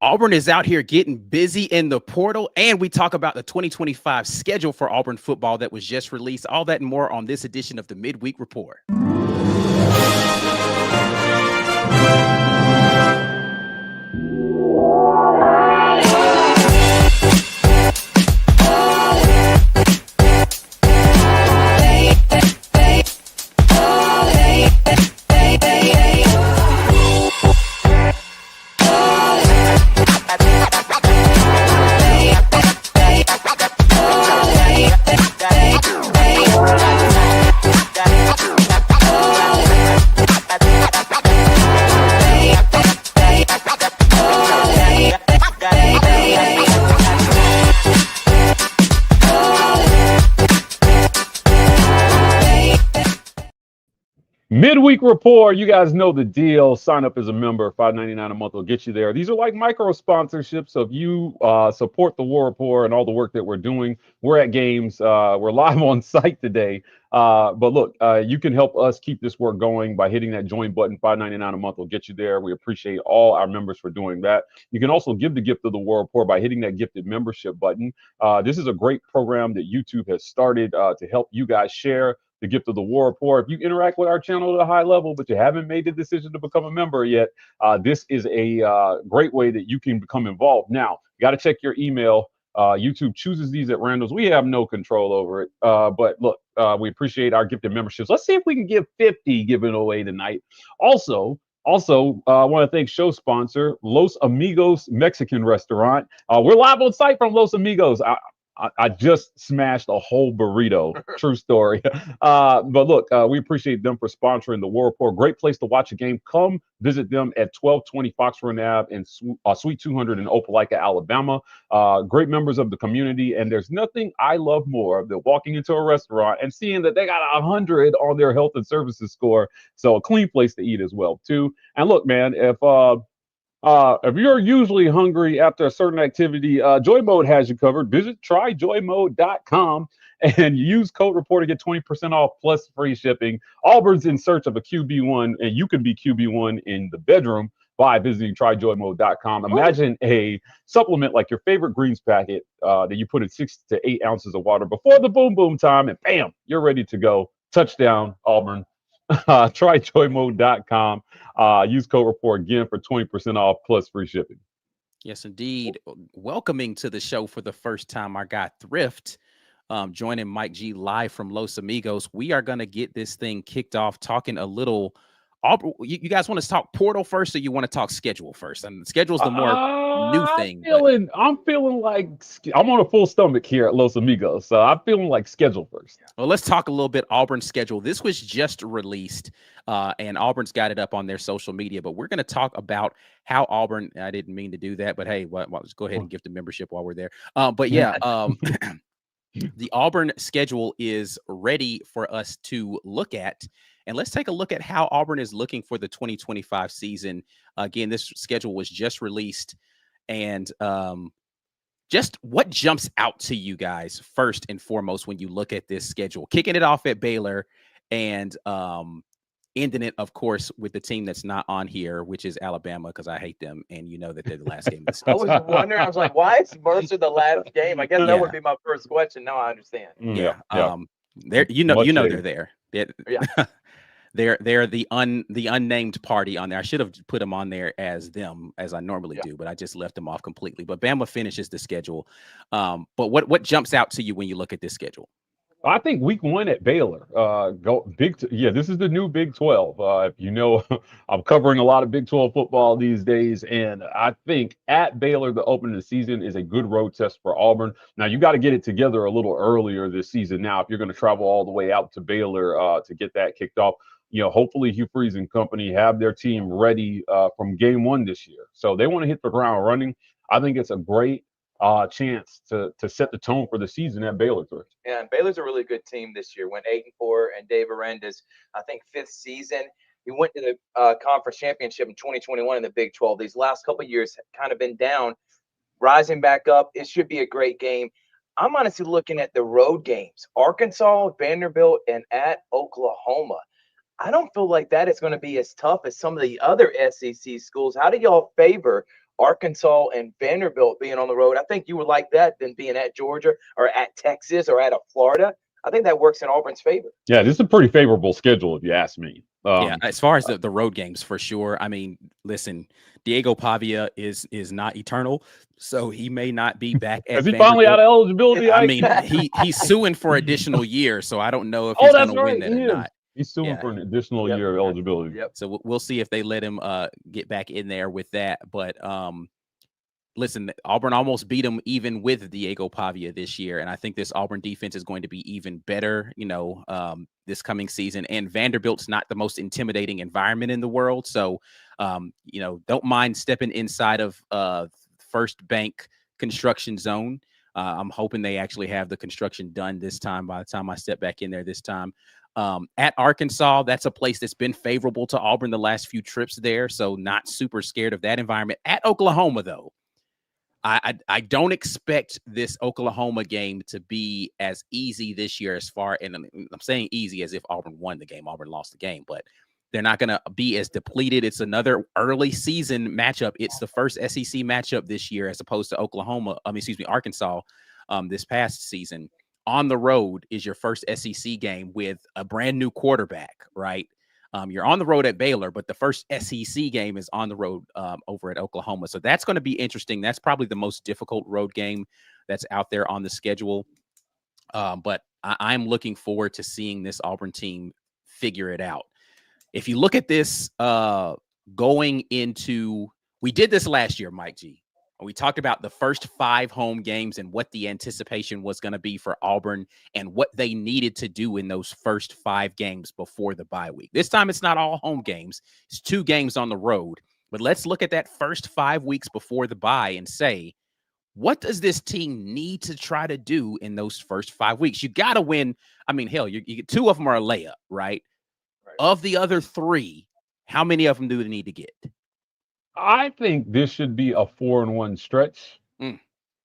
Auburn is out here getting busy in the portal, and we talk about the 2025 schedule for Auburn football that was just released. All that and more on this edition of the Midweek Report. Midweek Report, you guys know the deal. Sign up as a member. $5.99 a month will get you there. These are like micro sponsorships. So if you support the War Report and all the work that we're doing, we're at games. We're live on site today. But look, you can help us keep this work going by hitting that join button. $5.99 a month will get you there. We appreciate all our members for doing that. You can also give the gift of the War Report by hitting that gifted membership button. This is a great program that YouTube has started to help you guys share the gift of the War Report. If you interact with our channel at a high level, but you haven't made the decision to become a member yet, this is a great way that you can become involved. Now, you got to check your email. YouTube chooses these at randoms. We have no control over it. But look, we appreciate our gifted memberships. Let's see if we can give 50 given away tonight. Also, I want to thank show sponsor, Los Amigos Mexican Restaurant. We're live on site from Los Amigos. I just smashed a whole burrito. True story. But look, we appreciate them for sponsoring the War Report. Great place to watch a game. Come visit them at 1220 Fox Run Ave in Suite 200 in Opelika, Alabama. Great members of the community. And there's nothing I love more than walking into a restaurant and seeing that they got 100 on their health and services score. So a clean place to eat as well, too. And look, man, if you're usually hungry after a certain activity, Joy Mode has you covered. Visit tryjoymode.com and use code report to get 20% off plus free shipping. Auburn's in search of a QB1, and you can be QB1 in the bedroom by visiting tryjoymode.com. Imagine a supplement like your favorite greens packet that you put in 6 to 8 ounces of water before the boom boom time, and bam, you're ready to go. Touchdown, Auburn. Tryjoymode.com. Use code report again for 20% off plus free shipping. Yes, indeed. Welcoming to the show for the first time, our guy Thrift, joining Mike G live from Los Amigos. We are going to get this thing kicked off talking a little. You guys want to talk portal first, or you want to talk schedule first? And schedule's the more new thing. I'm feeling like I'm on a full stomach here at Los Amigos, so I'm feeling like schedule first. Well, let's talk a little bit Auburn schedule. This was just released, and Auburn's got it up on their social media. But we're going to talk about how Auburn. I didn't mean to do that, but hey, let's go ahead and give the membership while we're there. But yeah. The Auburn schedule is ready for us to look at. And let's take a look at how Auburn is looking for the 2025 season. Again, this schedule was just released. And just what jumps out to you guys first and foremost when you look at this schedule? Kicking it off at Baylor and ending it, of course, with the team that's not on here, which is Alabama, because I hate them. And you know that they're the last game of the season. I was wondering, I was like, why is Mercer the last game? I guess that would be my first question. Now I understand. Yeah. They're they're there. They're the unnamed party on there. I should have put them on there as them, as I normally do, but I just left them off completely. But Bama finishes the schedule. But what jumps out to you when you look at this schedule? I think week 1 at Baylor, this is the new Big 12. You know, I'm covering a lot of Big 12 football these days, and I think at Baylor, the opening of the season is a good road test for Auburn. Now, you got to get it together a little earlier this season now if you're going to travel all the way out to Baylor to get that kicked off. You know, hopefully Hugh Freeze and company have their team ready from game 1 this year. So they want to hit the ground running. I think it's a great chance to set the tone for the season at Baylor. Yeah, and Baylor's a really good team this year. Went 8-4, and Dave Aranda's, I think, 5th season. He went to the conference championship in 2021 in the Big 12. These last couple of years have kind of been down, rising back up. It should be a great game. I'm honestly looking at the road games: Arkansas, Vanderbilt, and at Oklahoma. I don't feel like that is going to be as tough as some of the other SEC schools. How do y'all favor Arkansas and Vanderbilt being on the road? I think you would like that than being at Georgia or at Texas or at a Florida. I think that works in Auburn's favor. Yeah, this is a pretty favorable schedule, if you ask me. Yeah, as far as the road games, for sure. I mean, listen, Diego Pavia is not eternal, so he may not be back at Is he finally out of eligibility? I mean, he's suing for additional years, so I don't know if he's going to win that or not. He's suing for an additional year of eligibility. Yep. So we'll see if they let him get back in there with that. But listen, Auburn almost beat him even with Diego Pavia this year, and I think this Auburn defense is going to be even better, this coming season. And Vanderbilt's not the most intimidating environment in the world, so don't mind stepping inside of First Bank construction zone. I'm hoping they actually have the construction done this time by the time I step back in there this time. At Arkansas, that's a place that's been favorable to Auburn the last few trips there, so not super scared of that environment. At Oklahoma, though, I don't expect this Oklahoma game to be as easy this year and I'm saying easy as if Auburn won the game. Auburn lost the game, but they're not going to be as depleted. It's another early season matchup. It's the first SEC matchup this year as opposed to Arkansas this past season. On the road is your first SEC game with a brand new quarterback, right? You're on the road at Baylor, but the first SEC game is on the road over at Oklahoma. So that's going to be interesting. That's probably the most difficult road game that's out there on the schedule. But I'm looking forward to seeing this Auburn team figure it out. If you look at this going into, we did this last year, Mike G. We talked about the first 5 home games and what the anticipation was going to be for Auburn and what they needed to do in those first 5 games before the bye week. This time, it's not all home games. It's 2 games on the road. But let's look at that first 5 weeks before the bye and say, what does this team need to try to do in those first 5 weeks? You got to win. I mean, hell, you get 2 of them are a layup, right? Of the other 3, how many of them do they need to get? I think this should be a 4-1 stretch.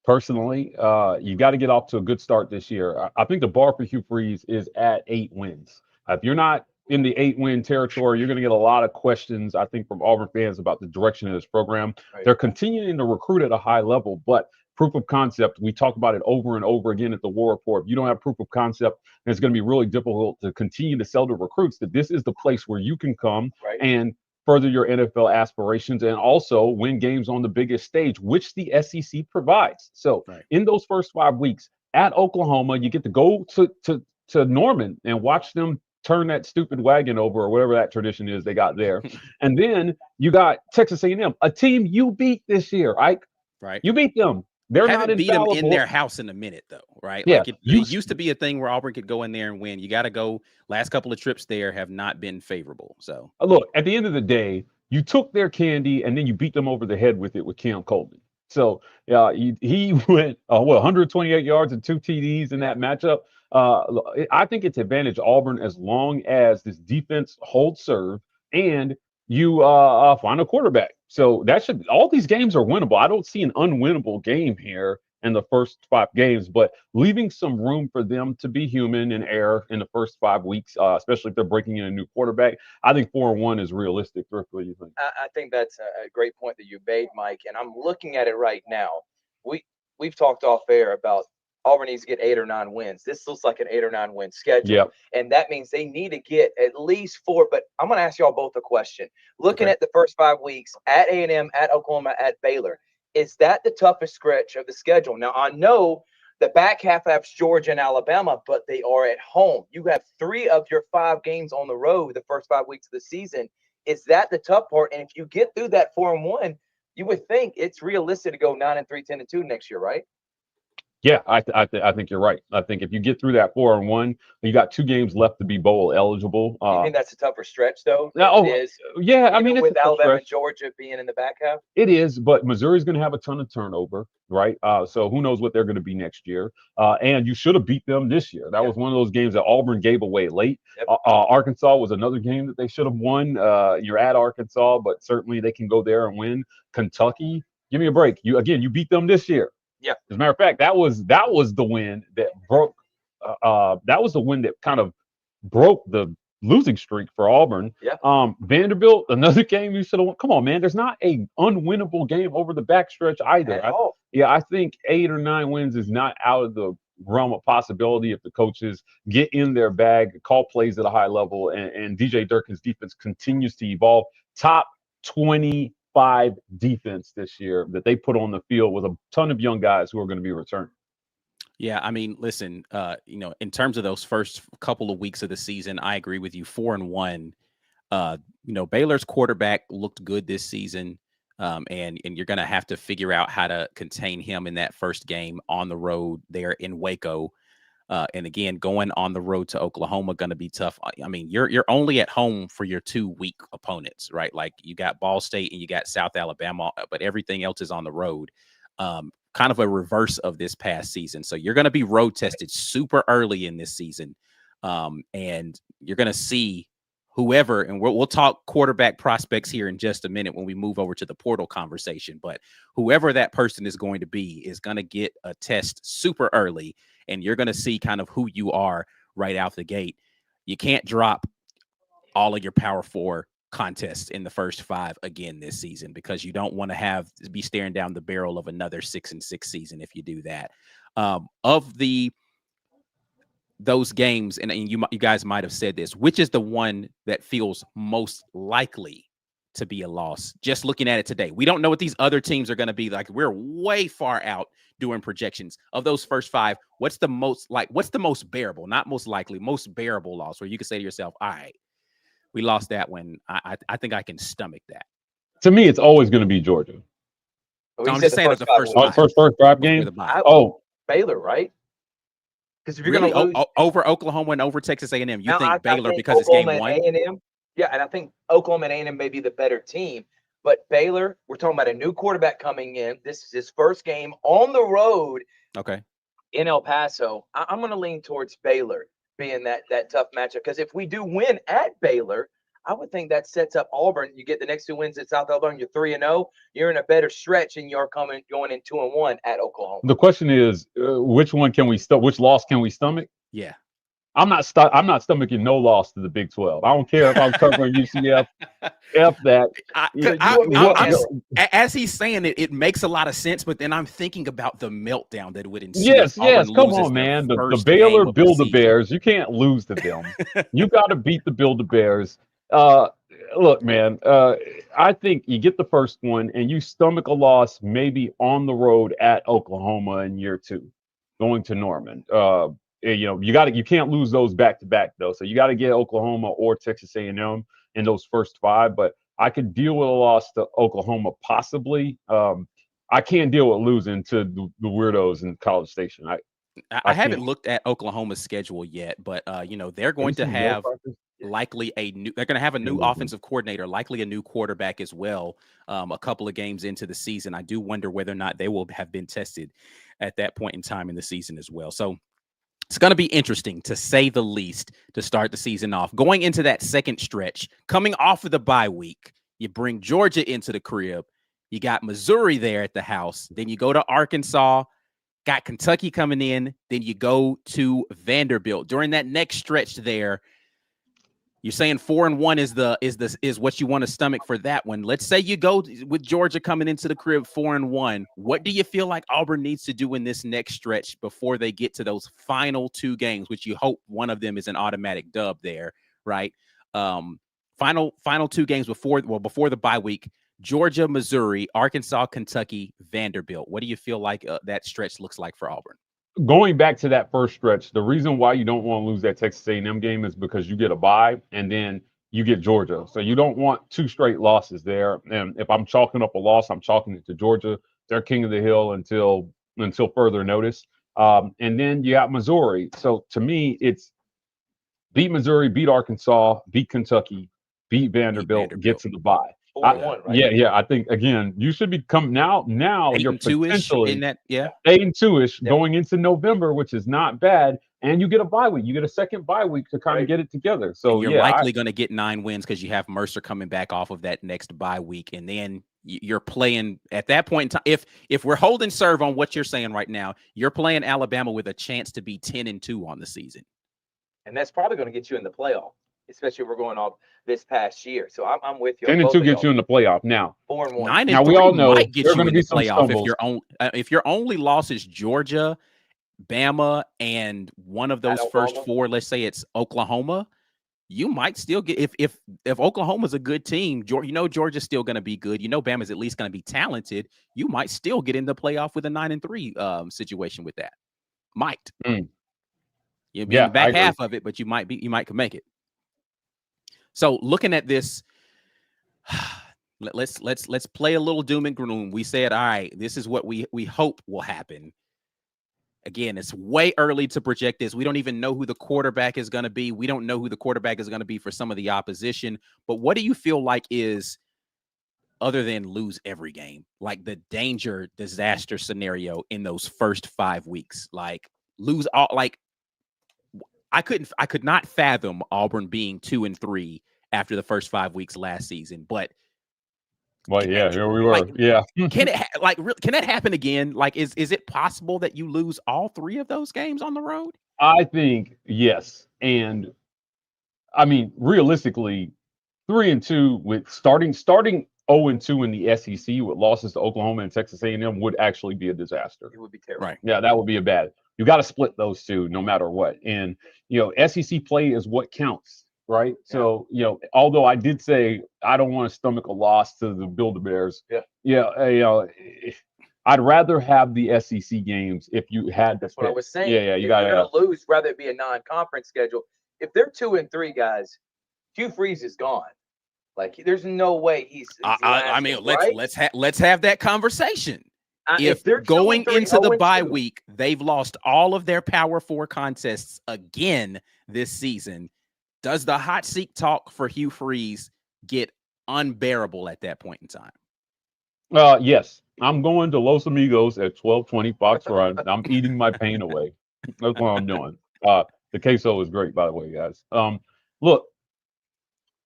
Personally, you got to get off to a good start this year. I think the bar for Hugh Freeze is at 8 wins. If you're not in the 8-win territory, you're going to get a lot of questions, I think, from Auburn fans about the direction of this program. Right. They're continuing to recruit at a high level, but proof of concept, we talk about it over and over again at the War Report. If you don't have proof of concept, it's going to be really difficult to continue to sell to recruits that this is the place where you can come and further your NFL aspirations and also win games on the biggest stage, which the SEC provides. So in those first 5 weeks at Oklahoma, you get to go to Norman and watch them turn that stupid wagon over or whatever that tradition is they got there. And then you got Texas A&M, a team you beat this year, Ike. Right. You beat them. They're not beat them in their house in a minute, though, right? Yeah. Like it used to be a thing where Auburn could go in there and win. You got to go. Last couple of trips there have not been favorable. So look, at the end of the day, you took their candy and then you beat them over the head with it with Cam Coleman. So he went 128 yards and 2 TDs in that matchup. I think it's advantage Auburn as long as this defense holds serve and you find a quarterback. So all these games are winnable. I don't see an unwinnable game here in the first 5 games, but leaving some room for them to be human and err in the first 5 weeks, especially if they're breaking in a new quarterback. I think 4-1 is realistic. What do you think? I think that's a great point that you made, Mike. And I'm looking at it right now. We've talked off air about Auburn needs to get 8 or 9 wins. This looks like an 8 or 9 win schedule. Yep. And that means they need to get at least 4. But I'm going to ask y'all both a question. Looking at the first 5 weeks at A&M, at Oklahoma, at Baylor, is that the toughest stretch of the schedule? Now, I know the back half has Georgia and Alabama, but they are at home. You have 3 of your 5 games on the road the first 5 weeks of the season. Is that the tough part? And if you get through that 4-1, you would think it's realistic to go 9-3, 10-2 next year, right? Yeah, I think you're right. I think if you get through that 4-1, you got 2 games left to be bowl eligible. Do you think that's a tougher stretch though? Now, It is. yeah, I Even mean, it's a with tough Alabama and stretch. Georgia being in the back half. It is, but Missouri's going to have a ton of turnover, right? So who knows what they're going to be next year? And you should have beat them this year. That was one of those games that Auburn gave away late. Yep. Arkansas was another game that they should have won. You're at Arkansas, but certainly they can go there and win. Kentucky, give me a break. You beat them this year. Yeah. As a matter of fact, that was the win that broke. That was the win that kind of broke the losing streak for Auburn. Yeah. Vanderbilt, another game you should have won. Come on, man. There's not a unwinnable game over the backstretch either. I think 8 or 9 wins is not out of the realm of possibility if the coaches get in their bag, call plays at a high level, and DJ Durkin's defense continues to evolve. Top 25 defense this year that they put on the field with a ton of young guys who are going to be returning. Yeah, I mean, listen, in terms of those first couple of weeks of the season, I agree with you. 4-1. Baylor's quarterback looked good this season, and you're going to have to figure out how to contain him in that first game on the road there in Waco. And again, going on the road to Oklahoma going to be tough. I mean, you're only at home for your 2 weak opponents, right? Like you got Ball State and you got South Alabama, but everything else is on the road. Kind of a reverse of this past season. So you're going to be road tested super early in this season. And you're going to see whoever, and we'll talk quarterback prospects here in just a minute when we move over to the portal conversation, but whoever that person is going to be is going to get a test super early, and you're going to see kind of who you are right out the gate. You can't drop all of your Power 4 contests in the first 5 again this season, because you don't want to be staring down the barrel of another 6-6 season if you do that. Of those games, and you guys might have said this, which is the one that feels most likely to be a loss? Just looking at it today, we don't know what these other teams are going to be like. We're way far out doing projections. Of those first 5, what's the most bearable, not most likely, most bearable loss where you can say to yourself, all right, we lost that one. I think I can stomach that. To me, it's always going to be Georgia. No, I'm just saying the first 5 game. Baylor, right? Because if you're really, going to lose over Oklahoma and over Texas A&M, you think Baylor because it's game 1? A&M, yeah, and I think Oklahoma and A&M may be the better team. But Baylor, we're talking about a new quarterback coming in. This is his first game on the road. Okay. In El Paso, I'm going to lean towards Baylor being that tough matchup, because if we do win at Baylor, I would think that sets up Auburn. You get the next 2 wins at South Alabama, you're 3-0. You're in a better stretch, and you're going in 2-1 at Oklahoma. The question is, which one can we which loss can we stomach? Yeah, I'm not stomaching no loss to the Big 12. I don't care if I'm covering UCF. F that. As he's saying it, it makes a lot of sense. But then I'm thinking about the meltdown that would ensue. Yes. Come on, man. The Baylor Build-A-Bears. You can't lose to them. You got to beat the Build-A-Bears. Look, man. I think you get the first one and you stomach a loss maybe on the road at Oklahoma in year 2, going to Norman. You can't lose those back to back though. So you got to get Oklahoma or Texas A&M in those first 5. But I could deal with a loss to Oklahoma possibly. I can't deal with losing to the weirdos in College Station. I haven't looked at Oklahoma's schedule yet, but they're going to have likely they're going to have a new offensive coordinator, likely a new quarterback as well. A couple of games into the season, I do wonder whether or not they will have been tested at that point in time in the season as well. So it's going to be interesting, to say the least, to start the season off. Going into that second stretch, coming off of the bye week, you bring Georgia into the crib. You got Missouri there at the house. Then you go to Arkansas, got Kentucky coming in. Then you go to Vanderbilt. During that next stretch there, you're saying 4-1 is what you want to stomach for that one. Let's say you go with Georgia coming into the crib 4-1. What do you feel like Auburn needs to do in this next stretch before they get to those final 2 games, which you hope one of them is an automatic dub there, right? Final 2 games before the bye week: Georgia, Missouri, Arkansas, Kentucky, Vanderbilt. What do you feel like that stretch looks like for Auburn? Going back to that first stretch, the reason why you don't want to lose that Texas A&M game is because you get a bye and then you get Georgia. So you don't want 2 straight losses there. And if I'm chalking up a loss, I'm chalking it to Georgia. They're king of the hill until further notice. And then you got Missouri. So to me, it's beat Missouri, beat Arkansas, beat Kentucky, beat Vanderbilt, get to the bye. 4-1, right? Yeah. I think again, you should become now. Eight You're and two-ish in potentially that, yeah. 8-2-ish going into November, which is not bad. And you get a bye week. You get a second bye week to kind of get it together. So and you're likely going to get 9 wins because you have Mercer coming back off of that next bye week, and then you're playing at that point in time. If we're holding serve on what you're saying right now, you're playing Alabama with a chance to be 10-2 on the season, and that's probably going to get you in the playoff, especially if we're going off this past year. So I'm with you. 10-2 gets you in the playoff now. 4-1. 9-3 now we all know might get you in the playoff if if your only loss is Georgia, Bama, and one of those first 4, let's say it's Oklahoma, you might still get if Oklahoma's a good team, Georgia's still going to be good. Bama's at least going to be talented. You might still get in the playoff with a 9-3 situation with that. Might. You'll be in the back half of it, but you might can make it. So looking at this, let's play a little doom and gloom. We said, all right, this is what we hope will happen. Again, it's way early to project this. We don't even know who the quarterback is going to be. We don't know who the quarterback is going to be for some of the opposition. But what do you feel like is, other than lose every game, like the disaster scenario in those first 5 weeks? Like lose all, like I could not fathom Auburn being 2-3 after the first 5 weeks last season. But well, yeah, here we were. Yeah. Can that happen again? Like, is it possible that you lose all 3 of those games on the road? I think yes. And I mean, realistically, 3-2 with starting 0-2 in the SEC with losses to Oklahoma and Texas A&M would actually be a disaster. It would be terrible. Right. Yeah, that would be a bad. You got to split those two no matter what. And SEC play is what counts. Right. Yeah. So, although I did say I don't want to stomach a loss to the Build-A-Bears. I'd rather have the SEC games if you had to. That's what I was saying. Yeah. You got to lose, rather it be a non-conference schedule. If they're 2-3, guys, Hugh Freeze is gone. Like, there's no way he's lasting, let's have that conversation. If they're going into the bye week, they've lost all of their Power 4 contests again this season, does the hot seat talk for Hugh Freeze get unbearable at that point in time? Yes. I'm going to Los Amigos at 1220 Fox Run. I'm eating my pain away. That's what I'm doing. The queso is great, by the way, guys. Look,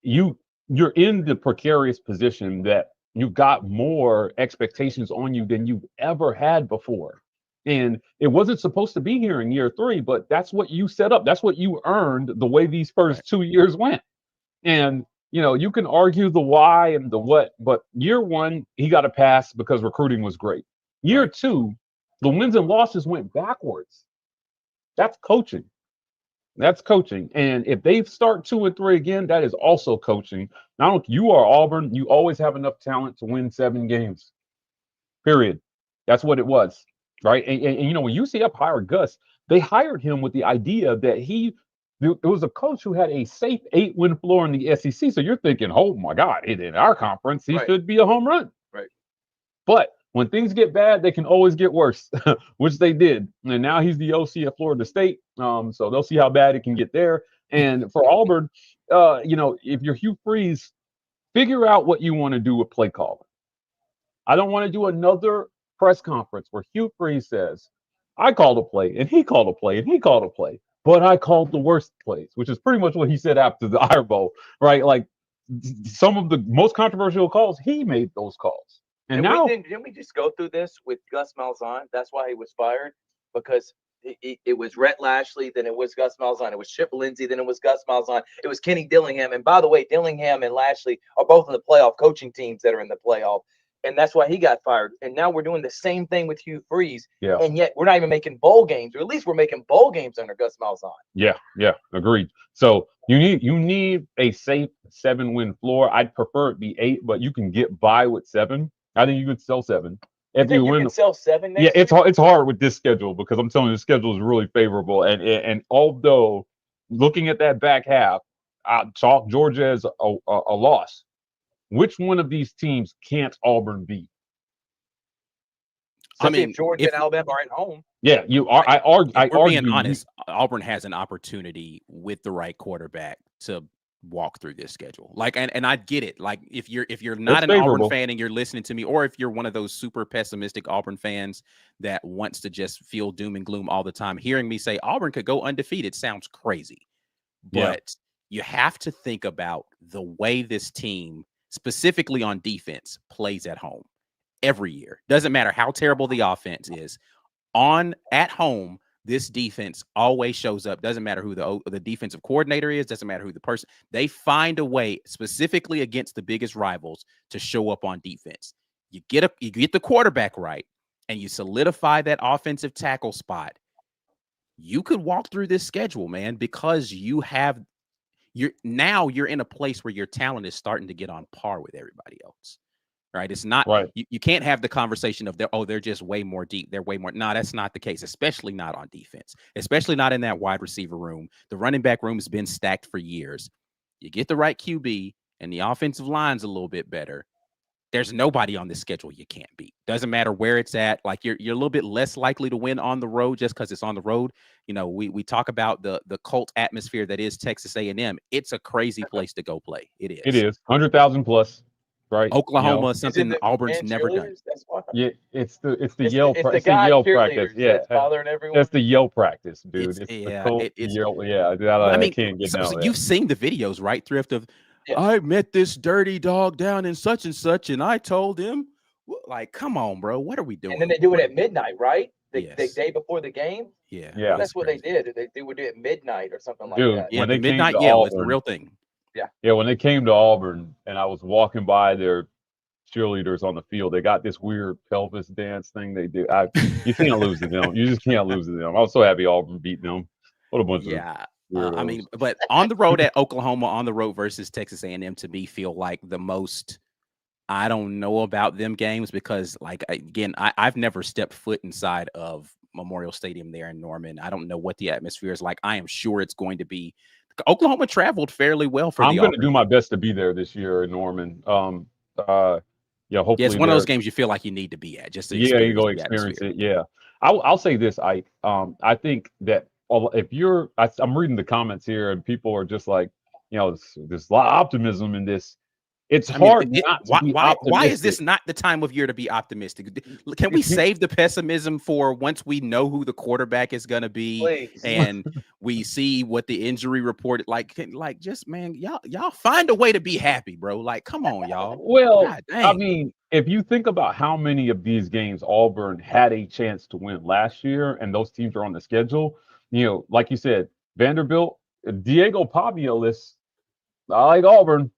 you're in the precarious position that you've got more expectations on you than you've ever had before. And it wasn't supposed to be here in year 3, but that's what you set up. That's what you earned the way these first 2 years went. And, you can argue the why and the what, but year 1, he got a pass because recruiting was great. Year 2, the wins and losses went backwards. That's coaching. And if they start 2-3 again, that is also coaching. Now, you are Auburn. You always have enough talent to win 7 games. Period. That's what it was. Right. And when UCF hired Gus, they hired him with the idea that there was a coach who had a safe 8-win floor in the SEC. So you're thinking, oh my God, in our conference, he should be a home run. Right. But when things get bad, they can always get worse, which they did. And now he's the OC at Florida State. So they'll see how bad it can get there. And for Auburn, if you're Hugh Freeze, figure out what you want to do with play calling. I don't want to do another press conference where Hugh Freeze says, I called a play, and he called a play, and he called a play, but I called the worst plays, which is pretty much what he said after the Iron Bowl, right? Like some of the most controversial calls, he made those calls. And now, didn't we just go through this with Gus Malzahn? That's why he was fired, because it was Rhett Lashley, then it was Gus Malzahn. It was Chip Lindsey, then it was Gus Malzahn. It was Kenny Dillingham. And by the way, Dillingham and Lashley are both in the playoff, coaching teams that are in the playoff. And that's why he got fired. And now we're doing the same thing with Hugh Freeze. Yeah. And yet we're not even making bowl games, or at least we're making bowl games under Gus Malzahn. Yeah, agreed. So you need a safe 7-win floor. I'd prefer it be 8, but you can get by with 7. I think you could sell 7. If you can sell 7 next year? It's hard with this schedule, because I'm telling you the schedule is really favorable. And although looking at that back half, I chalk Georgia as a loss. Which one of these teams can't Auburn beat? If Georgia and Alabama are at home. Yeah, you are. I argue. If we're being You, honest, Auburn has an opportunity with the right quarterback to walk through this schedule. Like, and I get it. Like, if you're not it's an Auburn favorable. fan and you're listening to me, or if you're one of those super pessimistic Auburn fans that wants to just feel doom and gloom all the time, hearing me say Auburn could go undefeated sounds crazy. Yeah. But you have to think about the way this team, specifically on defense, plays at home every year. Doesn't matter how terrible the offense is. At home, this defense always shows up. Doesn't matter who the defensive coordinator is. Doesn't matter who the person. They find a way, specifically against the biggest rivals, to show up on defense. You get the quarterback right, and you solidify that offensive tackle spot. You could walk through this schedule, man, because you're in a place where your talent is starting to get on par with everybody else. Right. It's not right. You can't have the conversation of they're just way more deep. They're way more. No, that's not the case, especially not on defense, especially not in that wide receiver room. The running back room has been stacked for years. You get the right QB and the offensive line's a little bit better. There's nobody on this schedule you can't beat. Doesn't matter where it's at. Like you're a little bit less likely to win on the road just because it's on the road. You know, we talk about the cult atmosphere that is Texas A&M. It's a crazy place to go play. It is. It is 100,000 plus. Right. Oklahoma, something that Auburn's never done. Yeah, it's the yell practice. Yeah, that's bothering everyone. That's the yell practice, dude. It's the yell. Yeah, I mean, can't get down you've seen the videos, right, Thrift? Of I met this dirty dog down in such and such, and I told him, like, come on, bro, what are we doing? And then they do it at midnight, right? The day before the game. Yeah, that's what they did. They would do it at midnight or something like that. Yeah, the midnight yell is the real thing. Yeah, when they came to Auburn and I was walking by their cheerleaders on the field, they got this weird pelvis dance thing they do. You can't lose to them. You just can't lose to them. I was so happy Auburn beat them. What a bunch of I mean, but on the road at Oklahoma, on the road versus Texas A&M, to me, feel like the most. I don't know about them games because, like, again, I've never stepped foot inside of Memorial Stadium there in Norman. I don't know what the atmosphere is like. I am sure it's going to be. Oklahoma traveled fairly well for. I'm going to do my best to be there this year in Norman. Hopefully, it's one of those games you feel like you need to be at. Just to you go experience it. Yeah, I'll say this. I think that if I'm reading the comments here and people are just like, there's a lot of optimism in this. It's hard not to be optimistic. Why is this not the time of year to be optimistic? Can we save the pessimism for once we know who the quarterback is going to be? Please. And we see what the injury report just, man, y'all find a way to be happy, bro. Like, come on, y'all. Well, I mean, if you think about how many of these games Auburn had a chance to win last year, and those teams are on the schedule, like you said, Vanderbilt, Diego Pavia lists, I like Auburn.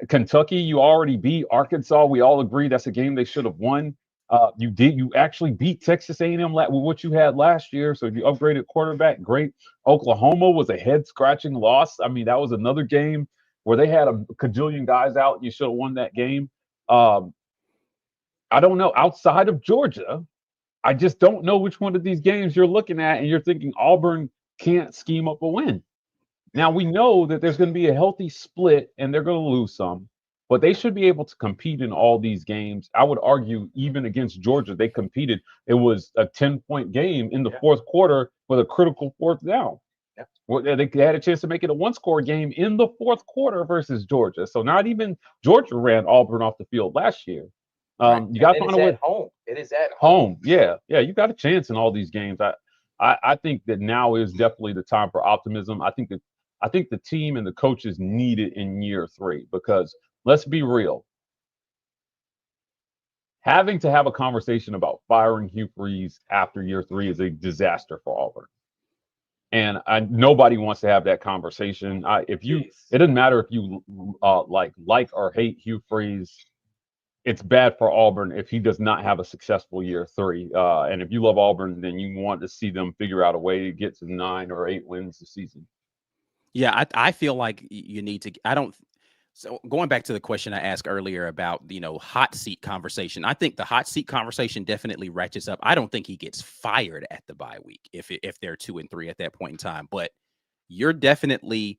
Kentucky, you already beat. Arkansas, we all agree that's a game they should have won. You actually beat Texas A&M with what you had last year, so you upgraded quarterback, great. Oklahoma was a head-scratching loss. I mean, that was another game where they had a cajillion guys out. You should have won that game. I don't know. Outside of Georgia, I just don't know which one of these games you're looking at and you're thinking Auburn can't scheme up a win. Now, we know that there's going to be a healthy split and they're going to lose some, but they should be able to compete in all these games. I would argue even against Georgia, they competed. It was a 10-point game in the fourth quarter with a critical fourth down. Yeah. Well, they had a chance to make it a one-score game in the fourth quarter versus Georgia. So not even Georgia ran Auburn off the field last year. You got to find a way. Home. It is at home. Yeah. You got a chance in all these games. I think that now is definitely the time for optimism. I think the team and the coaches need it in year 3 because let's be real. Having to have a conversation about firing Hugh Freeze after year 3 is a disaster for Auburn. And nobody wants to have that conversation. It doesn't matter if you like or hate Hugh Freeze. It's bad for Auburn if he does not have a successful year 3. And if you love Auburn, then you want to see them figure out a way to get to 9 or 8 wins this season. Yeah, I feel like you need to. So going back to the question I asked earlier about, hot seat conversation, I think the hot seat conversation definitely ratchets up. I don't think he gets fired at the bye week if they're 2-3 at that point in time. But you're definitely,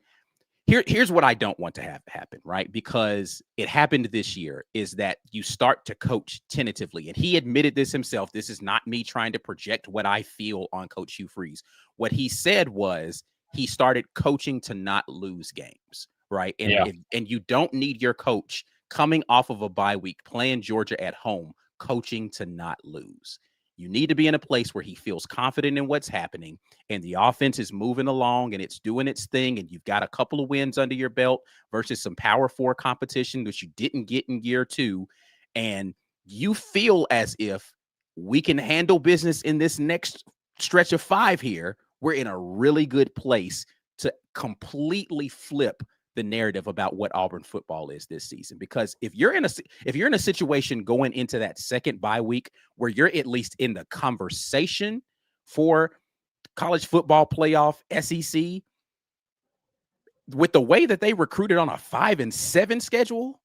Here's what I don't want to have happen, right? Because it happened this year, is that you start to coach tentatively. And he admitted this himself. This is not me trying to project what I feel on Coach Hugh Freeze. What he said was he started coaching to not lose games, right? And and you don't need your coach coming off of a bye week, playing Georgia at home, coaching to not lose. You need to be in a place where he feels confident in what's happening and the offense is moving along and it's doing its thing. And you've got a couple of wins under your belt versus some Power 4 competition, which you didn't get in year 2. And you feel as if we can handle business in this next stretch of 5 here. We're in a really good place to completely flip the narrative about what Auburn football is this season. Because if you're in a situation going into that second bye week where you're at least in the conversation for college football playoff SEC, with the way that they recruited on a 5-7 schedule,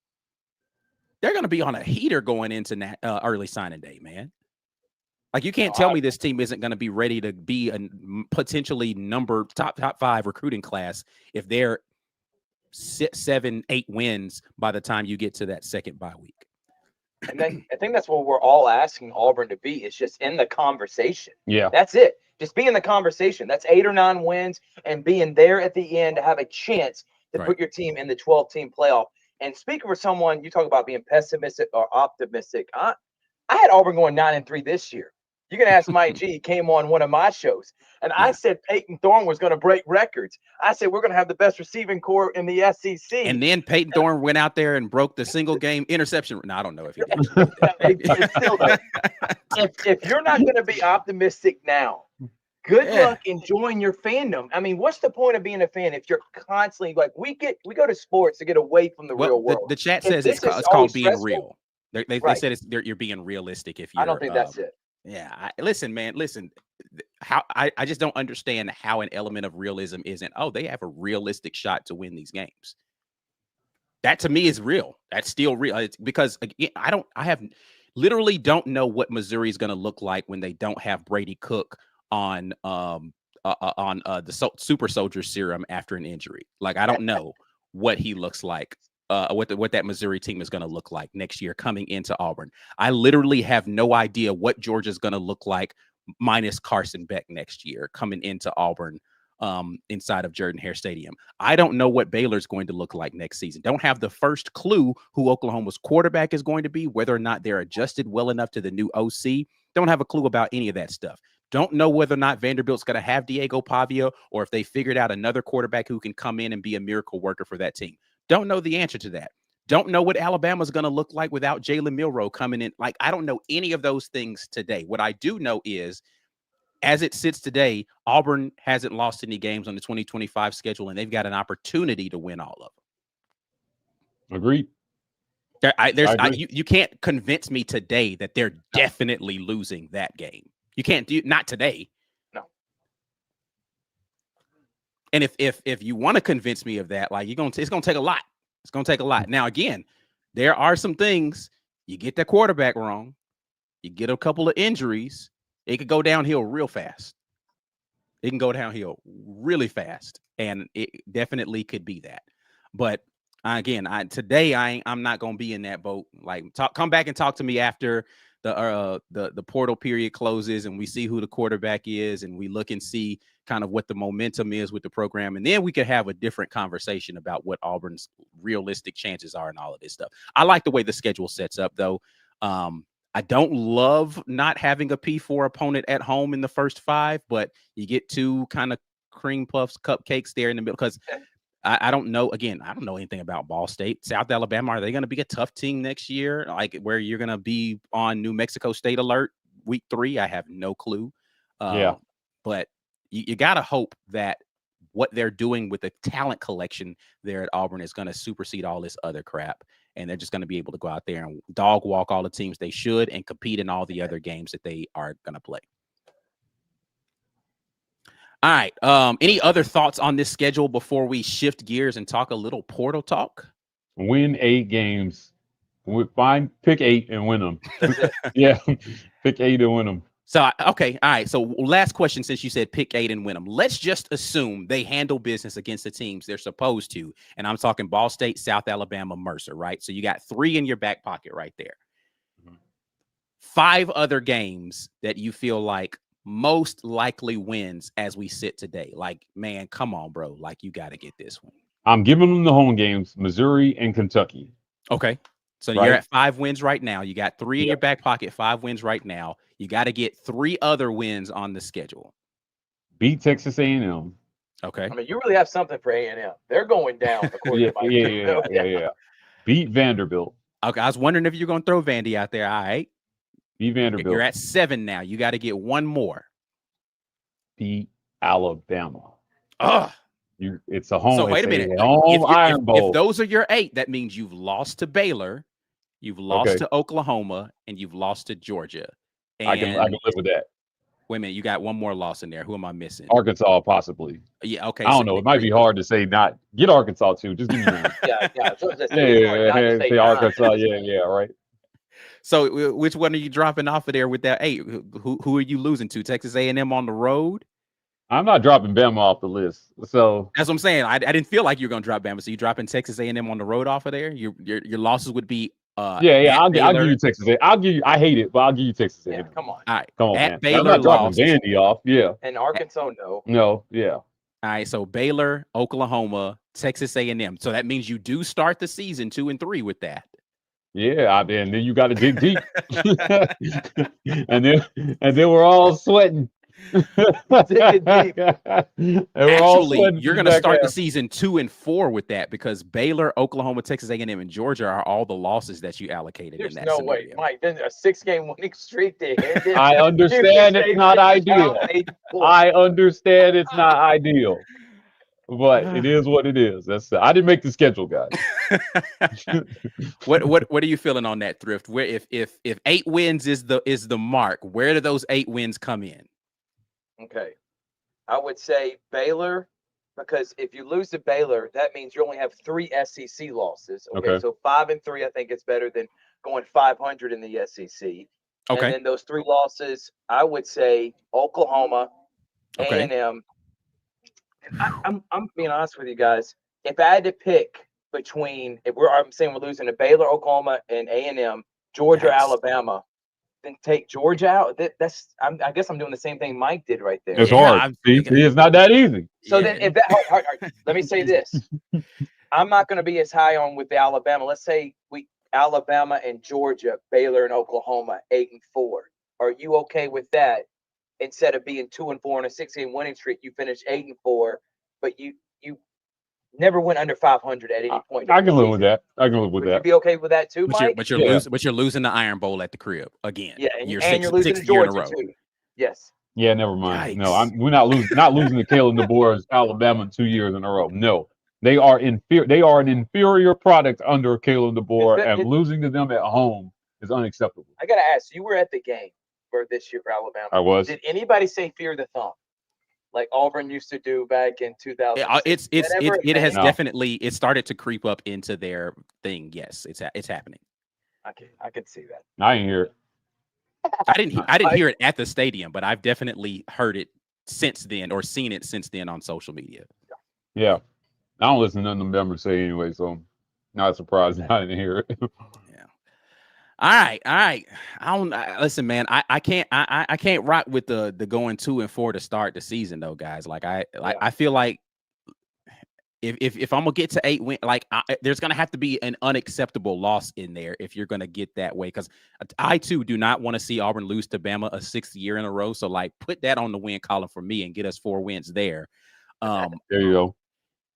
they're going to be on a heater going into early signing day, man. Like, you can't tell me this team isn't going to be ready to be a potentially top 5 recruiting class if they're 6, 7, 8 wins by the time you get to that second bye week. And then I think that's what we're all asking Auburn to be. It's just in the conversation. Yeah. That's it. Just be in the conversation. That's 8 or 9 wins and being there at the end to have a chance to put your team in the 12-team playoff. And speaking for someone, you talk about being pessimistic or optimistic. I had Auburn going 9-3 this year. You can ask Mike G. He came on one of my shows, and I said Peyton Thorne was going to break records. I said we're going to have the best receiving core in the SEC. And then Peyton Thorne went out there and broke the single game interception. No, I don't know if he did. If you're not going to be optimistic now, good luck enjoying your fandom. I mean, what's the point of being a fan if you're constantly like we go to sports to get away from the real world? The chat says it's called being real. They said you're being realistic if you're. I don't think that's it. Yeah, listen, man. Listen, how I just don't understand how an element of realism isn't. Oh, they have a realistic shot to win these games. That to me is real. That's still real. It's because again, I literally don't know what Missouri is going to look like when they don't have Brady Cook on the super soldier serum after an injury. Like, I don't know what he looks like. What that Missouri team is going to look like next year coming into Auburn. I literally have no idea what Georgia's going to look like minus Carson Beck next year coming into Auburn inside of Jordan-Hare Stadium. I don't know what Baylor's going to look like next season. Don't have the first clue who Oklahoma's quarterback is going to be, whether or not they're adjusted well enough to the new OC. Don't have a clue about any of that stuff. Don't know whether or not Vanderbilt's going to have Diego Pavia or if they figured out another quarterback who can come in and be a miracle worker for that team. Don't know the answer to that. Don't know what Alabama's going to look like without Jalen Milroe coming in. Like, I don't know any of those things today. What I do know is, as it sits today, Auburn hasn't lost any games on the 2025 schedule, and they've got an opportunity to win all of them. Agreed. You can't convince me today that they're definitely losing that game. You can't do not today. No. And if you want to convince me of that, like, it's gonna take a lot. It's gonna take a lot. Now, again, there are some things. You get that quarterback wrong, you get a couple of injuries, it could go downhill real fast. It can go downhill really fast, and it definitely could be that. But again, I'm not gonna be in that boat. Like, come back and talk to me after the portal period closes and we see who the quarterback is and we look and see kind of what the momentum is with the program, and then we could have a different conversation about what Auburn's realistic chances are and all of this stuff. I like the way the schedule sets up, though. I don't love not having a P4 opponent at home in the first 5, but you get 2 kind of cream puffs, cupcakes there in the middle, because I don't know. Again, I don't know anything about Ball State. South Alabama, are they going to be a tough team next year? Like, where you're going to be on New Mexico State alert week 3? I have no clue. But you got to hope that what they're doing with the talent collection there at Auburn is going to supersede all this other crap. And they're just going to be able to go out there and dog walk all the teams they should and compete in all the other games that they are going to play. All right. Any other thoughts on this schedule before we shift gears and talk a little portal talk? Win 8 games. Pick 8 and win them. Yeah, pick 8 and win them. So, okay. All right. So last question, since you said pick 8 and win them, let's just assume they handle business against the teams they're supposed to. And I'm talking Ball State, South Alabama, Mercer, right? So you got 3 in your back pocket right there. 5 other games that you feel like most likely wins as we sit today. Like, man, come on, bro. Like, you got to get this one. I'm giving them the home games, Missouri and Kentucky. Okay. So Right. you're at 5 wins right now. You got 3 in your back pocket, 5 wins right now. You got to get 3 other wins on the schedule. Beat Texas A&M. Okay. I mean, you really have something for A&M. They're going down. Yeah. Beat Vanderbilt. Okay. I was wondering if you're going to throw Vandy out there. All right. Beat Vanderbilt. You're at 7 now. You got to get 1 more. Beat Alabama. Ugh. It's a home. So wait a minute. If those are your 8, that means you've lost to Baylor, you've lost to Oklahoma, and you've lost to Georgia. And I can live with that. Wait a minute, you got 1 more loss in there. Who am I missing? Arkansas, possibly. Yeah, okay. I don't know. It might be hard to say not. Get Arkansas too. Just give me one. Yeah. Arkansas. Yeah, right. So which one are you dropping off of there with that 8? Who are you losing to? Texas A&M on the road? I'm not dropping Bama off the list. So that's what I'm saying. I didn't feel like you were going to drop Bama. So you dropping Texas A&M on the road off of there? Your losses would be I'll give you Texas. I hate it, but I'll give you Texas A&M. Yeah, come on. All right. Come on, at man. Baylor, I'm not dropping Vandy off. Yeah. And Arkansas, no. No, yeah. All right, so Baylor, Oklahoma, Texas A&M. So that means you do start the season 2 and 3 with that. Yeah, and then you got to dig deep, and then we're all sweating. Actually, you're going to start the season 2 and 4 with that because Baylor, Oklahoma, Texas A&M, and Georgia are all the losses that you allocated in that no scenario. way, Mike. Then a 6-game winning streak to end it. I understand it's not ideal. I understand it's not ideal, but it is what it is. I didn't make the schedule, guys. What are you feeling on that, Thrift? Where if 8 wins is the mark, where do those 8 wins come in? Okay. I would say Baylor, because if you lose to Baylor, that means you only have 3 SEC losses. Okay. So 5 and 3, I think it's better than going 500 in the SEC. Okay. And then those 3 losses, I would say Oklahoma, A&M. I'm being honest with you guys. If I had to pick between, I'm saying we're losing to Baylor, Oklahoma, and A&M, Georgia, Alabama, then take Georgia out. I guess I'm doing the same thing Mike did right there. It's hard. It's not that easy. So then, if that, let me say this: I'm not going to be as high on with the Alabama. Let's say Alabama and Georgia, Baylor and Oklahoma, 8 and 4. Are you okay with that? Instead of being 2 and 4 on a 6-game winning streak, you finish 8 and 4, but you never went under 500 at any point. I can live with that. Would you be okay with that too, Mike? But you're losing the Iron Bowl at the crib again. Yeah, and you're losing to Georgia too. Yes. Yeah, never mind. Yikes. No, we're not losing to Caleb DeBoer's Alabama 2 years in a row. No, they are inferior. They are an inferior product under Caleb DeBoer, and losing to them at home is unacceptable. I gotta ask. You were at the game for this year for Alabama. I was. Did anybody say fear the thump? Like Auburn used to do back in 2000. It has definitely started to creep up into their thing. Yes, it's happening. Okay, I can see that. I didn't hear it. I didn't hear it at the stadium, but I've definitely heard it since then or seen it since then on social media. Yeah, I don't listen to none of them members say anyway, so I'm not surprised I didn't hear it. All right. Listen, man. I can't rock with the going 2 and 4 to start the season, though, guys. I feel like if I'm gonna get to 8 wins, there's gonna have to be an unacceptable loss in there if you're gonna get that way. Because I too do not want to see Auburn lose to Bama a 6th year in a row. So put that on the win column for me and get us 4 wins there. There you go.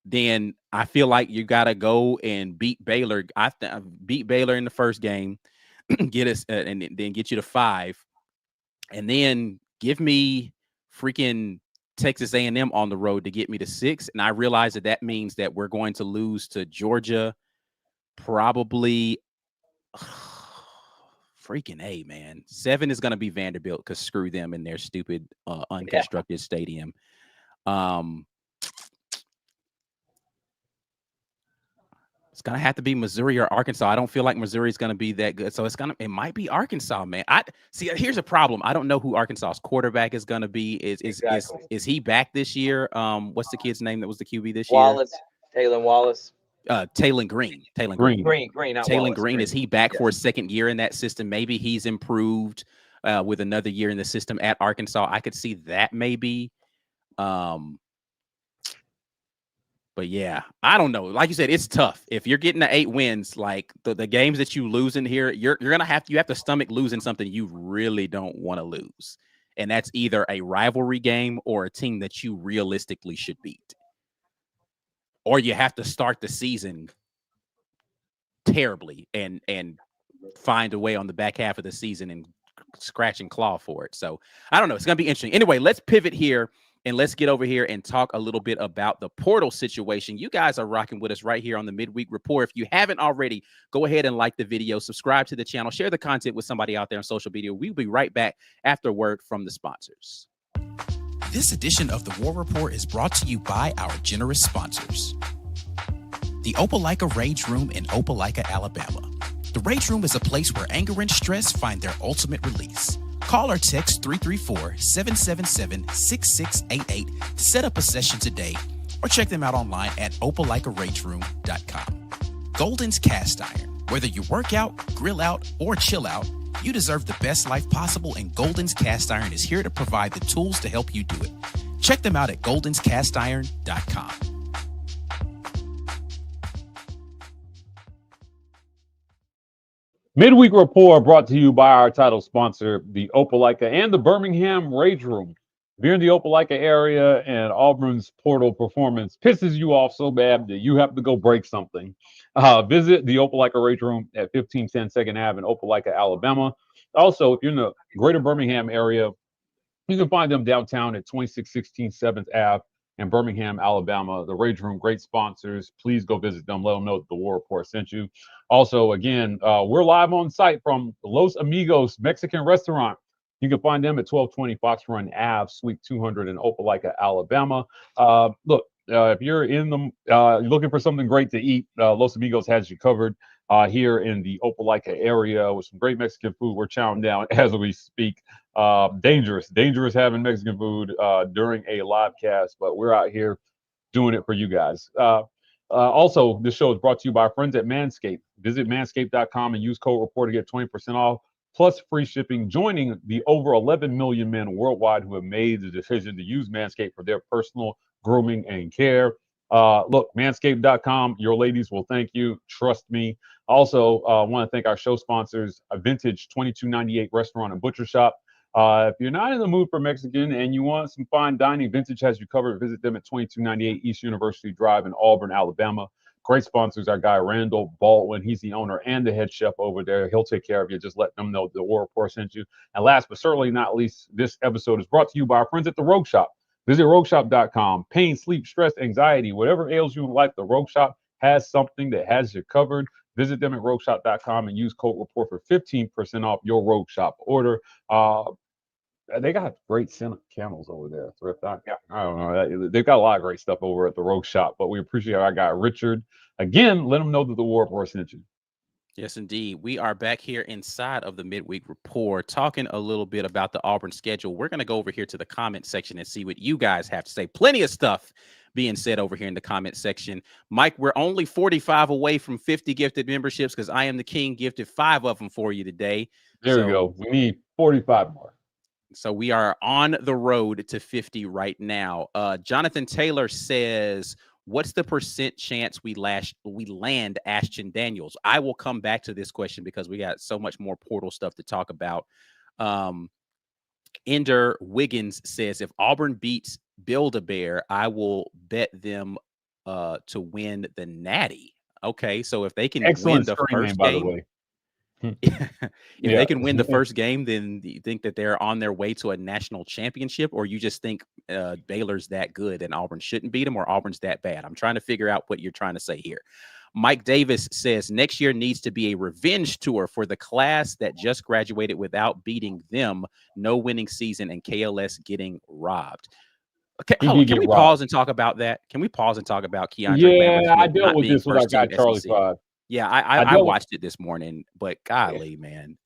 Then I feel like you gotta go and beat Baylor. Beat Baylor in the first game. Get us and then get you to 5, and then give me freaking Texas A&M on the road to get me to 6. And I realize that means that we're going to lose to Georgia, probably. Freaking A, man. 7 is going to be Vanderbilt because screw them in their stupid unconstructed stadium. It's gonna have to be Missouri or Arkansas. I don't feel like Missouri is gonna be that good, so it might be Arkansas, man. I see. Here's a problem. I don't know who Arkansas's quarterback is gonna be. Is he back this year? What's the kid's name that was the QB this year? Taylor Wallace. Taylor Green. Not Taylor Wallace, Green. Is he back for a second year in that system? Maybe he's improved with another year in the system at Arkansas. I could see that maybe. But yeah, I don't know. Like you said, it's tough. If you're getting the 8 wins, like the games that you lose in here, you have to stomach losing something you really don't want to lose. And that's either a rivalry game or a team that you realistically should beat. Or you have to start the season terribly and find a way on the back half of the season and scratch and claw for it. So I don't know. It's going to be interesting. Anyway, let's pivot here. And let's get over here and talk a little bit about the portal situation. You guys are rocking with us right here on the Midweek Report. If you haven't already, go ahead and like the video, subscribe to the channel, share the content with somebody out there on social media. We'll be right back after a word from the sponsors. This edition of the War Report is brought to you by our generous sponsors. The Opelika Rage Room in Opelika, Alabama. The Rage Room is a place where anger and stress find their ultimate release. Call or text 334-777-6688 to set up a session today, or check them out online at opelikaRageroom.com. Golden's Cast Iron. Whether you work out, grill out, or chill out, you deserve the best life possible, and Golden's Cast Iron is here to provide the tools to help you do it. Check them out at goldenscastiron.com. Midweek Report brought to you by our title sponsor, the Opelika and the Birmingham Rage Room. If you're in the Opelika area and Auburn's portal performance pisses you off so bad that you have to go break something, visit the Opelika Rage Room at 1510 2nd Ave in Opelika, Alabama. Also, if you're in the greater Birmingham area, you can find them downtown at 2616 7th Ave in Birmingham, Alabama. The Rage Room, great sponsors. Please go visit them. Let them know that the War Report sent you. Also, again, we're live on site from Los Amigos Mexican Restaurant. You can find them at 1220 Fox Run Ave, Suite 200 in Opelika, Alabama. Look, if you're in the looking for something great to eat, Los Amigos has you covered here in the Opelika area with some great Mexican food. We're chowing down as we speak. Dangerous having Mexican food during a live cast, but we're out here doing it for you guys. Also, this show is brought to you by our friends at Manscaped. Visit manscaped.com and use code REPORT to get 20% off plus free shipping, joining the over 11 million men worldwide who have made the decision to use Manscaped for their personal grooming and care. Look, manscaped.com, your ladies will thank you. Trust me. Also, want to thank our show sponsors, a Vintage 2298 Restaurant and Butcher Shop. If you're not in the mood for Mexican and you want some fine dining, Vintage has you covered. Visit them at 2298 East University Drive in Auburn, Alabama. Great sponsors, our guy Randall Baldwin. He's the owner and the head chef over there. He'll take care of you. Just let them know the War Report sent you. And last but certainly not least, this episode is brought to you by our friends at the Rogue Shop. Visit rogueshop.com. Pain, sleep, stress, anxiety, whatever ails you in life, the Rogue Shop has something that has you covered. Visit them at rogueshop.com and use code REPORT for 15% off your Rogue Shop order. They got great scented candles over there. Thrift. I don't know. They've got a lot of great stuff over at the Rogue Shop, but we appreciate our guy Richard. Again, let them know that the War Report sent you. Yes, indeed. We are back here inside of the Midweek Report talking a little bit about the Auburn schedule. We're going to go over here to the comment section and see what you guys have to say. Plenty of stuff being said over here in the comment section. Mike, we're only 45 away from 50 gifted memberships because I Am the King gifted 5 of them for you today. There we go. We need 45 more. So we are on the road to 50 right now. Jonathan Taylor says, what's the % chance we land Ashton Daniels? I will come back to this question because we got so much more portal stuff to talk about. Ender Wiggins says, if Auburn beats Build-A-Bear, I will bet them to win the Natty. Okay, so if they can win the first game, by the way. If they can win the first game, then you think that they're on their way to a national championship, or you just think Baylor's that good and Auburn shouldn't beat them, or Auburn's that bad? I'm trying to figure out what you're trying to say here. Mike Davis says next year needs to be a revenge tour for the class that just graduated without beating them. No winning season and KLS getting robbed. Okay, can we pause and talk about that? Can we pause and talk about Keandre Lambert I Smith dealt not with being this with our first guy team Charlie SEC? Five. Yeah, I watched it this morning, but golly, man.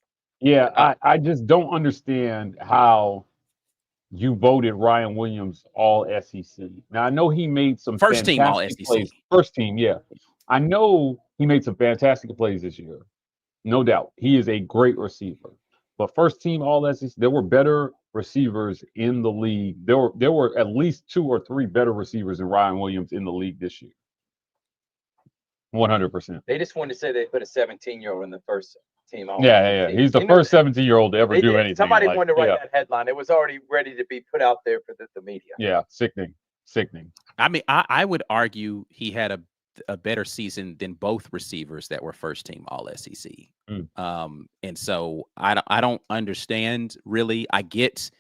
Yeah, I just don't understand how you voted Ryan Williams all SEC. Now I know he made some First team all fantastic SEC. plays. First team, yeah. I know he made some fantastic plays this year. No doubt. He is a great receiver. But first team all SEC, there were better receivers in the league. There were at least 2 or 3 better receivers than Ryan Williams in the league this year. 100%. They just wanted to say they put a 17-year-old in the first team. Yeah. He's the first 17-year-old to ever do anything. Somebody wanted to write that headline. It was already ready to be put out there for the media. Yeah, sickening. I mean, I would argue he had a better season than both receivers that were first team all SEC. And so I don't understand really. I get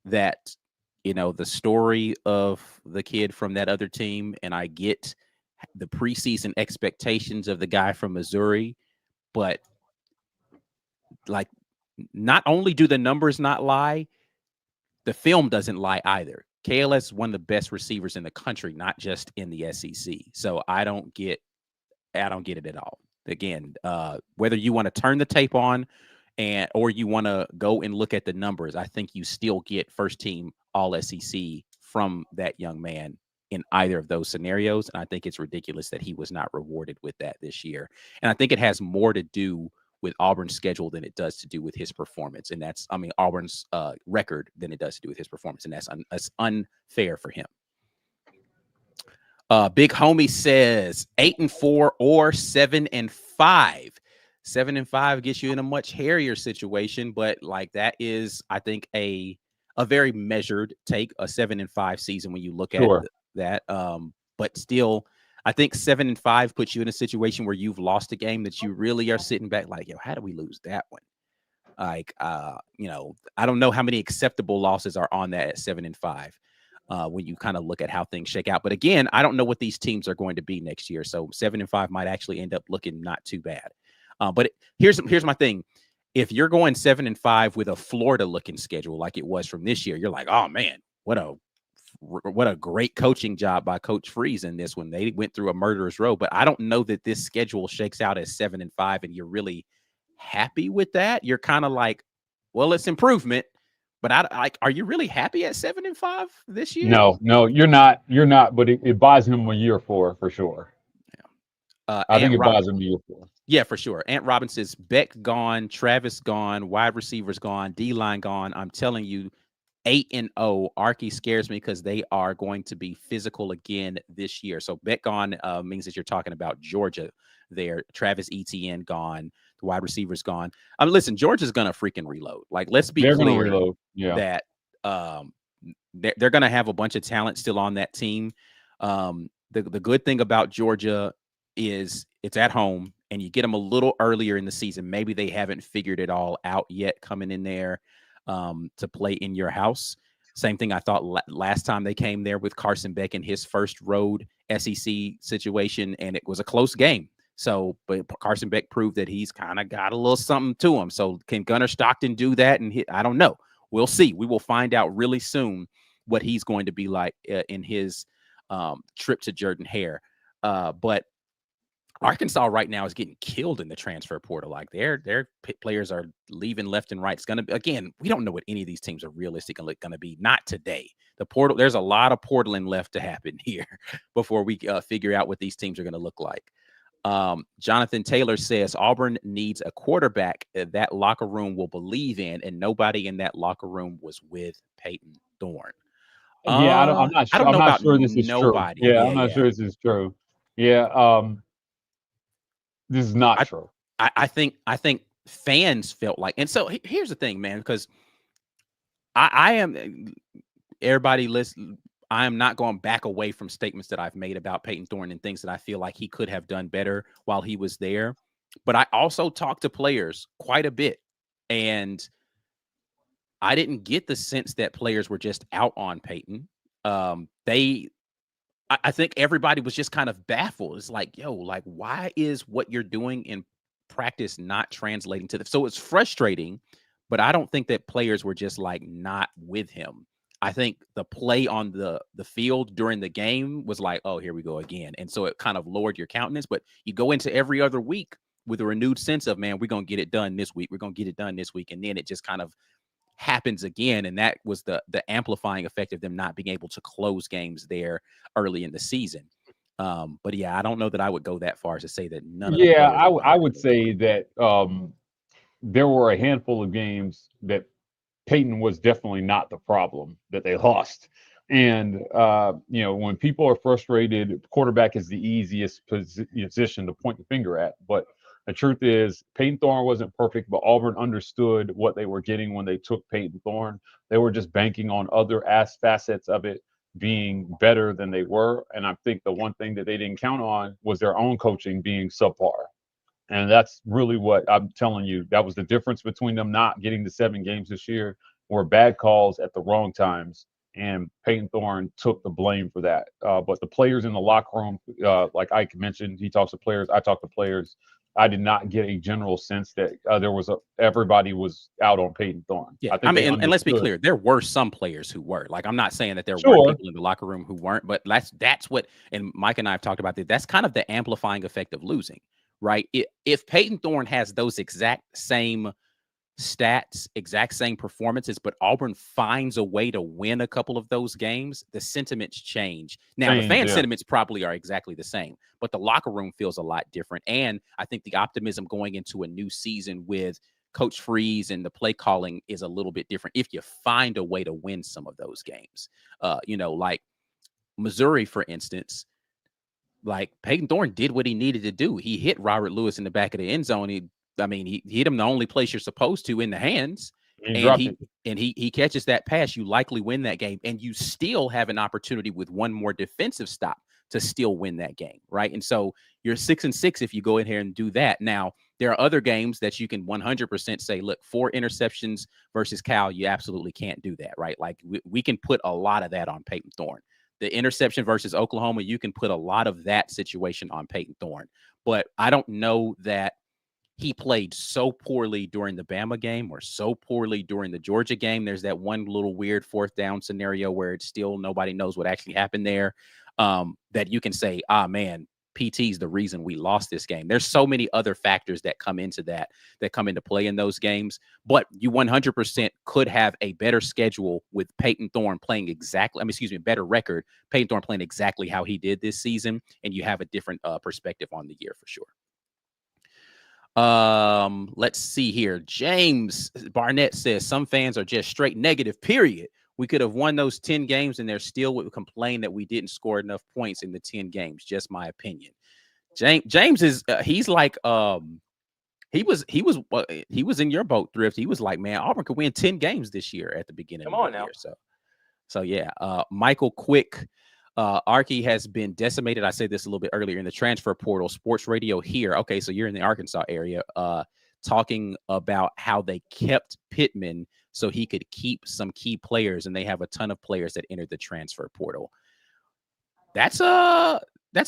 that, the story of the kid from that other team, and I get the preseason expectations of the guy from Missouri, but like, not only do the numbers not lie, the film doesn't lie either. KLS is one of the best receivers in the country, not just in the SEC. So I don't get it at all. Again, whether you want to turn the tape on or you want to go and look at the numbers, I think you still get first team all SEC from that young man in either of those scenarios. And I think it's ridiculous that he was not rewarded with that this year. And I think it has more to do with Auburn's schedule than it does to do with his performance. And Auburn's record than it does to do with his performance. And that's unfair for him. Big Homie says 8-4 or 7-5. 7-5 gets you in a much hairier situation, but like that is, I think, a very measured take, a 7-5 season when you look at that. But still, I think 7-5 puts you in a situation where you've lost a game that you really are sitting back like, yo, how do we lose that one? Like, I don't know how many acceptable losses are on that at 7-5. When you kind of look at how things shake out. But again, I don't know what these teams are going to be next year. So 7-5 might actually end up looking not too bad. But here's my thing. If you're going 7-5 with a Florida looking schedule like it was from this year, you're like, oh man, what a great coaching job by Coach Freeze in this one. They went through a murderer's row, but I don't know that this schedule shakes out as 7-5 and you're really happy with that. You're kind of like, well, it's improvement. But are you really happy at 7-5 this year? No, you're not. But it buys him a year for sure. Yeah. I think it buys him a year for. Yeah, for sure. Ant Robin says Beck gone, Travis gone, wide receivers gone, D-line gone. I'm telling you, 8-0. Arky scares me because they are going to be physical again this year. So Beck gone means that you're talking about Georgia there. Travis Etienne gone. The wide receivers gone. Listen, Georgia's going to freaking reload. Like, let's be clear that they're going to have a bunch of talent still on that team. The good thing about Georgia is it's at home and you get them a little earlier in the season. Maybe they haven't figured it all out yet coming in there to play in your house. Same thing I thought last time they came there with Carson Beck in his first road SEC situation, and it was a close game. So, but Carson Beck proved that he's kind of got a little something to him. So can Gunnar Stockton do that? And I don't know. We'll see. We will find out really soon what he's going to be like in his trip to Jordan Hare. But Arkansas right now is getting killed in the transfer portal. Like their players are leaving left and right. It's going to be, again, we don't know what any of these teams are realistically going to be. Not today. The portal, there's a lot of portaling left to happen here before we figure out what these teams are going to look like. Jonathan Taylor says Auburn needs a quarterback that locker room will believe in, and nobody in that locker room was with Peyton Thorne. Yeah, I'm not sure. I'm not sure this is nobody. True. Yeah, I'm not sure this is true. Yeah, this is not true. I think fans felt like, and so here's the thing, man, because I am everybody listen. I am not going back away from statements that I've made about Peyton Thorne and things that I feel like he could have done better while he was there. But I also talked to players quite a bit, and I didn't get the sense that players were just out on Peyton. I think everybody was just kind of baffled. It's like, yo, like, why is what you're doing in practice not translating to the? So it's frustrating, but I don't think that players were just like not with him. I think the play on the field during the game was like, oh, here we go again. And so it kind of lowered your countenance. But you go into every other week with a renewed sense of, man, we're going to get it done this week. We're going to get it done this week. And then it just kind of happens again. And that was the amplifying effect of them not being able to close games there early in the season. But yeah, I don't know that I would go that far as to say that none of the Yeah, players I would say that there were a handful of games that Peyton was definitely not the problem that they lost. And, when people are frustrated, quarterback is the easiest position to point the finger at. But the truth is, Peyton Thorne wasn't perfect, but Auburn understood what they were getting when they took Peyton Thorne. They were just banking on other facets of it being better than they were. And I think the one thing that they didn't count on was their own coaching being subpar. And that's really what I'm telling you. That was the difference between them not getting the 7 games this year, were bad calls at the wrong times. And Peyton Thorne took the blame for that. But the players in the locker room, like Ike mentioned, he talks to players. I talk to players. I did not get a general sense that everybody was out on Peyton Thorne. Yeah, I mean, and let's be clear, there were some players who were. Like, I'm not saying that there weren't people in the locker room who weren't, but that's what, and Mike and I have talked about that. That's kind of the amplifying effect of losing, right? If Peyton Thorne has those exact same stats, exact same performances, but Auburn finds a way to win a couple of those games, the sentiments change. Now, the fan sentiments probably are exactly the same, but the locker room feels a lot different. And I think the optimism going into a new season with Coach Freeze and the play calling is a little bit different if you find a way to win some of those games. Like Missouri, for instance, like Peyton Thorne did what he needed to do. He hit Robert Lewis in the back of the end zone. He hit him the only place you're supposed to, in the hands. He catches that pass. You likely win that game, and you still have an opportunity with one more defensive stop to still win that game, right? And so you're 6-6 if you go in here and do that. Now, there are other games that you can 100% say, look, 4 interceptions versus Cal, you absolutely can't do that, right? Like we can put a lot of that on Peyton Thorne. The interception versus Oklahoma, you can put a lot of that situation on Peyton Thorne. But I don't know that he played so poorly during the Bama game or so poorly during the Georgia game. There's that one little weird 4th down scenario where it's still nobody knows what actually happened there, that you can say, man, PT's the reason we lost this game. There's so many other factors that come into play in those games, but you 100% could have a better schedule with Peyton Thorne playing better record, Peyton Thorne playing exactly how he did this season, and you have a different perspective on the year for sure. Let's see here. James Barnett says some fans are just straight negative, period. We could have won those 10 games and there still would complain that we didn't score enough points in the 10 games. Just my opinion. James is he's like he was in your boat, Thrift. He was like, man, Auburn could win 10 games this year at the beginning of the year. So yeah. Michael Quick, Archie has been decimated. I said this a little bit earlier in the transfer portal. Sports radio here. Okay, so you're in the Arkansas area, talking about how they kept Pittman so he could keep some key players, and they have a ton of players that entered the transfer portal. That's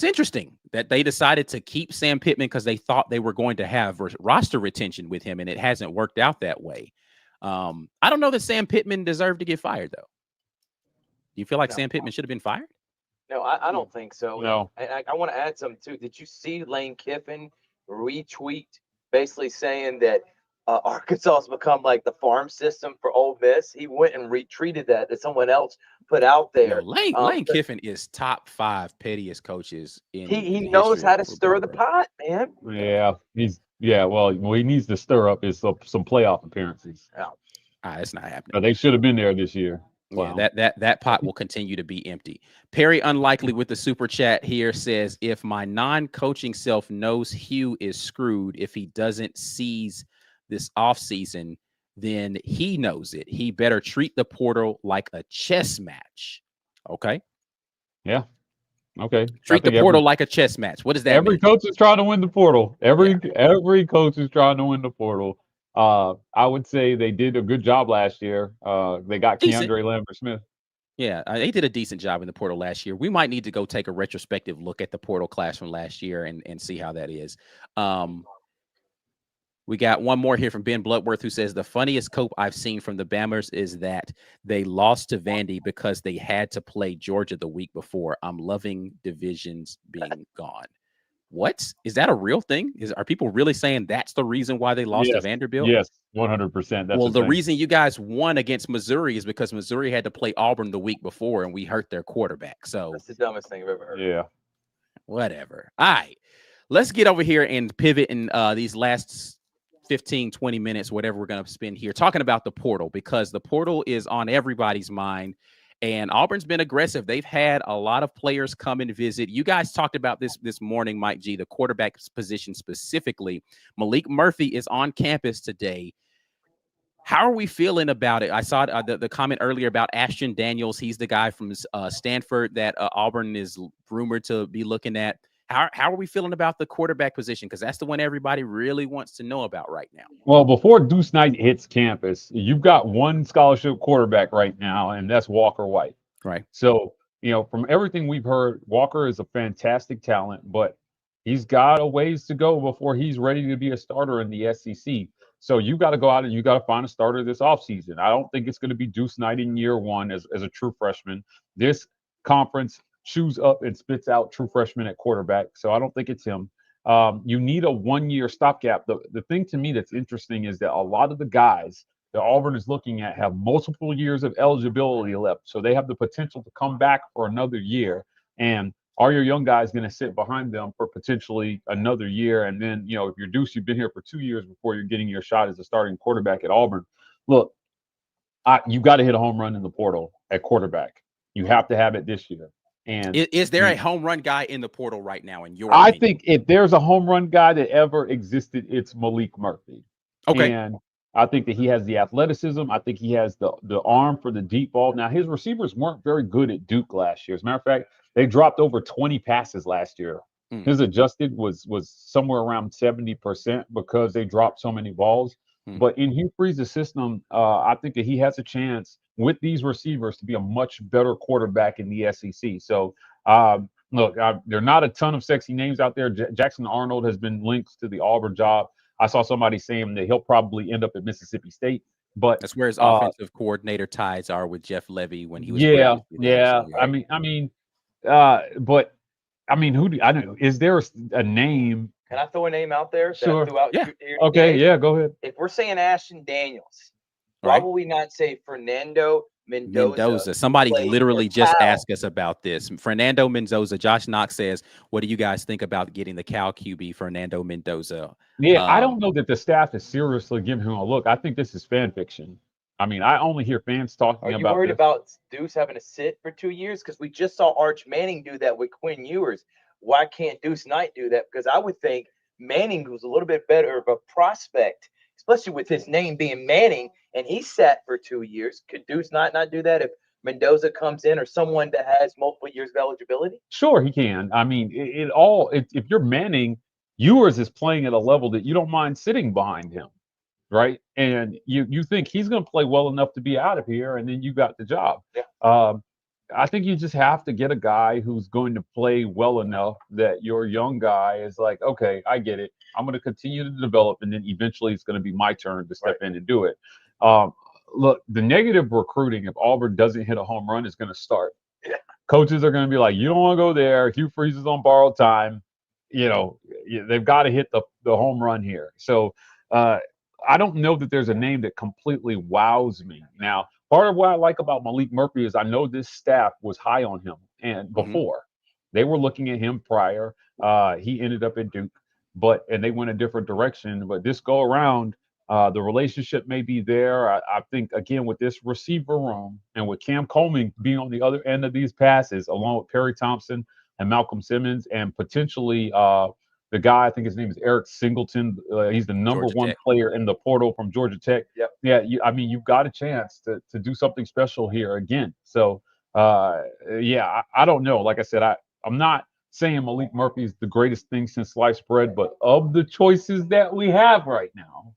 interesting that they decided to keep Sam Pittman because they thought they were going to have roster retention with him, and it hasn't worked out that way. I don't know that Sam Pittman deserved to get fired, though. Do you feel like Sam Pittman should have been fired? No, I don't think so. No. I want to add something, too. Did you see Lane Kiffin retweet basically saying that Arkansas has become like the farm system for Ole Miss? He went and retweeted that someone else put out there. Lane Kiffin is top 5 pettiest coaches in he knows how to stir the pot, man. Yeah, well, he needs to stir up some playoff appearances. That's not happening. They should have been there this year. Wow. Yeah, that pot will continue to be empty. Perry Unlikely with the super chat here says, if my non-coaching self knows Hugh is screwed if he doesn't seize this offseason, then he knows it. He better treat the portal like a chess match. Okay. Yeah. Okay. Treat the portal like a chess match. What does that mean? Every coach is trying to win the portal. Every coach is trying to win the portal. I would say they did a good job last year. They got Keandre Lambert-Smith. Yeah, they did a decent job in the portal last year. We might need to go take a retrospective look at the portal class from last year and see how that is. We got one more here from Ben Bloodworth, who says the funniest cope I've seen from the Bammers is that they lost to Vandy because they had to play Georgia the week before. I'm loving divisions being gone. What is that a real thing? Are people really saying that's the reason why they lost to Yes, Vanderbilt? yes, 100%. That's Well, the thing. reason you guys won against Missouri is because Missouri had to play Auburn the week before, and we hurt their quarterback. So That's the dumbest thing I've ever heard. Yeah. Whatever. All right. Let's get over here and pivot in these last 15, 20 minutes, whatever we're going to spend here, talking about the portal, because the portal is on everybody's mind. And Auburn's been aggressive. They've had a lot of players come and visit. You guys talked about this morning, Mike G, the quarterback position specifically. Malik Murphy is on campus today. How are we feeling about it? I saw the comment earlier about Ashton Daniels. He's the guy from Stanford that Auburn is rumored to be looking at. How are we feeling about the quarterback position? Because that's the one everybody really wants to know about right now. Well, before Deuce Knight hits campus, you've got one scholarship quarterback right now, and that's Walker White. Right. So, from everything we've heard, Walker is a fantastic talent, but he's got a ways to go before he's ready to be a starter in the SEC. So you got to go out and you got to find a starter this offseason. I don't think it's going to be Deuce Knight in year one as a true freshman. This conference chews up and spits out true freshmen at quarterback. So I don't think it's him. You need a 1-year stopgap. The thing to me that's interesting is that a lot of the guys that Auburn is looking at have multiple years of eligibility left. So they have the potential to come back for another year. And are your young guys going to sit behind them for potentially another year? And then, if you're Deuce, you've been here for 2 years before you're getting your shot as a starting quarterback at Auburn. Look, you got to hit a home run in the portal at quarterback. You have to have it this year. And is there a home run guy in the portal right now in your I opinion? think if there's a home run guy that ever existed, it's Malik Murphy. Okay. And I think that he has the athleticism. I think he has the arm for the deep ball. Now, his receivers weren't very good at Duke last year. As a matter of fact, they dropped over 20 passes last year. His adjusted was somewhere around 70% because they dropped so many balls. But in Hugh Freeze's system, I think that he has a chance with these receivers to be a much better quarterback in the SEC. So, look, there are not a ton of sexy names out there. Jackson Arnold has been linked to the Auburn job. I saw somebody saying that he'll probably end up at Mississippi State. But that's where his offensive coordinator ties are with Jeff Levy when he was. Yeah. There, so, But I mean, I don't know. Is there a name? Can I throw a name out there? Sure. Yeah. Okay. Yeah. Go ahead. If we're saying Ashton Daniels, All right. why would we not say Fernando Mendoza? Somebody literally just Cal. asked us about this. Fernando Mendoza. Josh Knox says, "What do you guys think about getting the Cal QB Fernando Mendoza?" Yeah, I don't know that the staff is seriously giving him a look. I think this is fan fiction. I mean, I only hear fans talking about. Are you worried about Deuce having to sit for 2 years? Because we just saw Arch Manning do that with Quinn Ewers. Why can't Deuce Knight do that? Because I would think Manning was a little bit better of a prospect, especially with his name being Manning, and he sat for 2 years. Could Deuce Knight not do that if Mendoza comes in or someone that has multiple years of eligibility? Sure, he can. I mean, if you're Manning, Ewers is playing at a level that you don't mind sitting behind him, right? And you think he's going to play well enough to be out of here, and then you got the job. Yeah. I think you just have to get a guy who's going to play well enough that your young guy is like, okay, I get it. I'm going to continue to develop, and then eventually it's going to be my turn to step in and do it. Look, the negative recruiting, if Auburn doesn't hit a home run, is going to start. Yeah. Coaches are going to be like, you don't want to go there. Hugh Freeze is on borrowed time. They've got to hit the home run here. So I don't know that there's a name that completely wows me. Now, part of what I like about Malik Murphy is I know this staff was high on him and before. They were looking at him prior. He ended up at Duke, and they went a different direction. But this go around, the relationship may be there. I think, again, with this receiver room and with Cam Coleman being on the other end of these passes, along with Perry Thompson and Malcolm Simmons, and potentially the guy, I think his name is Eric Singleton. He's the number Georgia one Tech. player in the portal from Georgia Tech. Yep. Yeah, you've got a chance to do something special here again. So, I don't know. Like I said, I'm not saying Malik Murphy is the greatest thing since sliced bread, but of the choices that we have right now,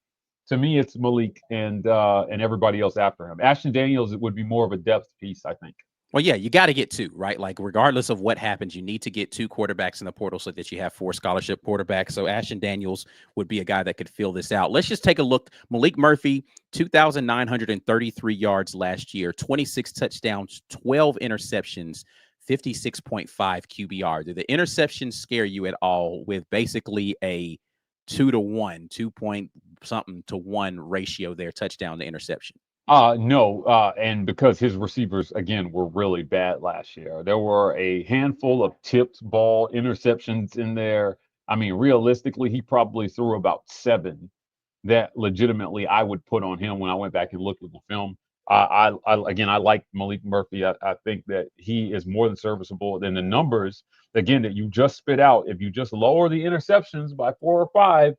to me, it's Malik and everybody else after him. Ashton Daniels would be more of a depth piece, I think. Well, yeah, you got to get two, right? Like, regardless of what happens, you need to get two quarterbacks in the portal so that you have 4 scholarship quarterbacks. So Ashton Daniels would be a guy that could fill this out. Let's just take a look. Malik Murphy, 2,933 yards last year, 26 touchdowns, 12 interceptions, 56.5 QBR. Do the interceptions scare you at all with basically a 2-to-1, 2 point something to 1 ratio there, touchdown to interception? No, and because his receivers again were really bad last year, there were a handful of tipped ball interceptions in there. I mean, realistically, he probably threw about 7 that legitimately I would put on him when I went back and looked at the film. Again, I like Malik Murphy. I think that he is more than serviceable. Than the numbers again that you just spit out. If you just lower the interceptions by 4 or 5,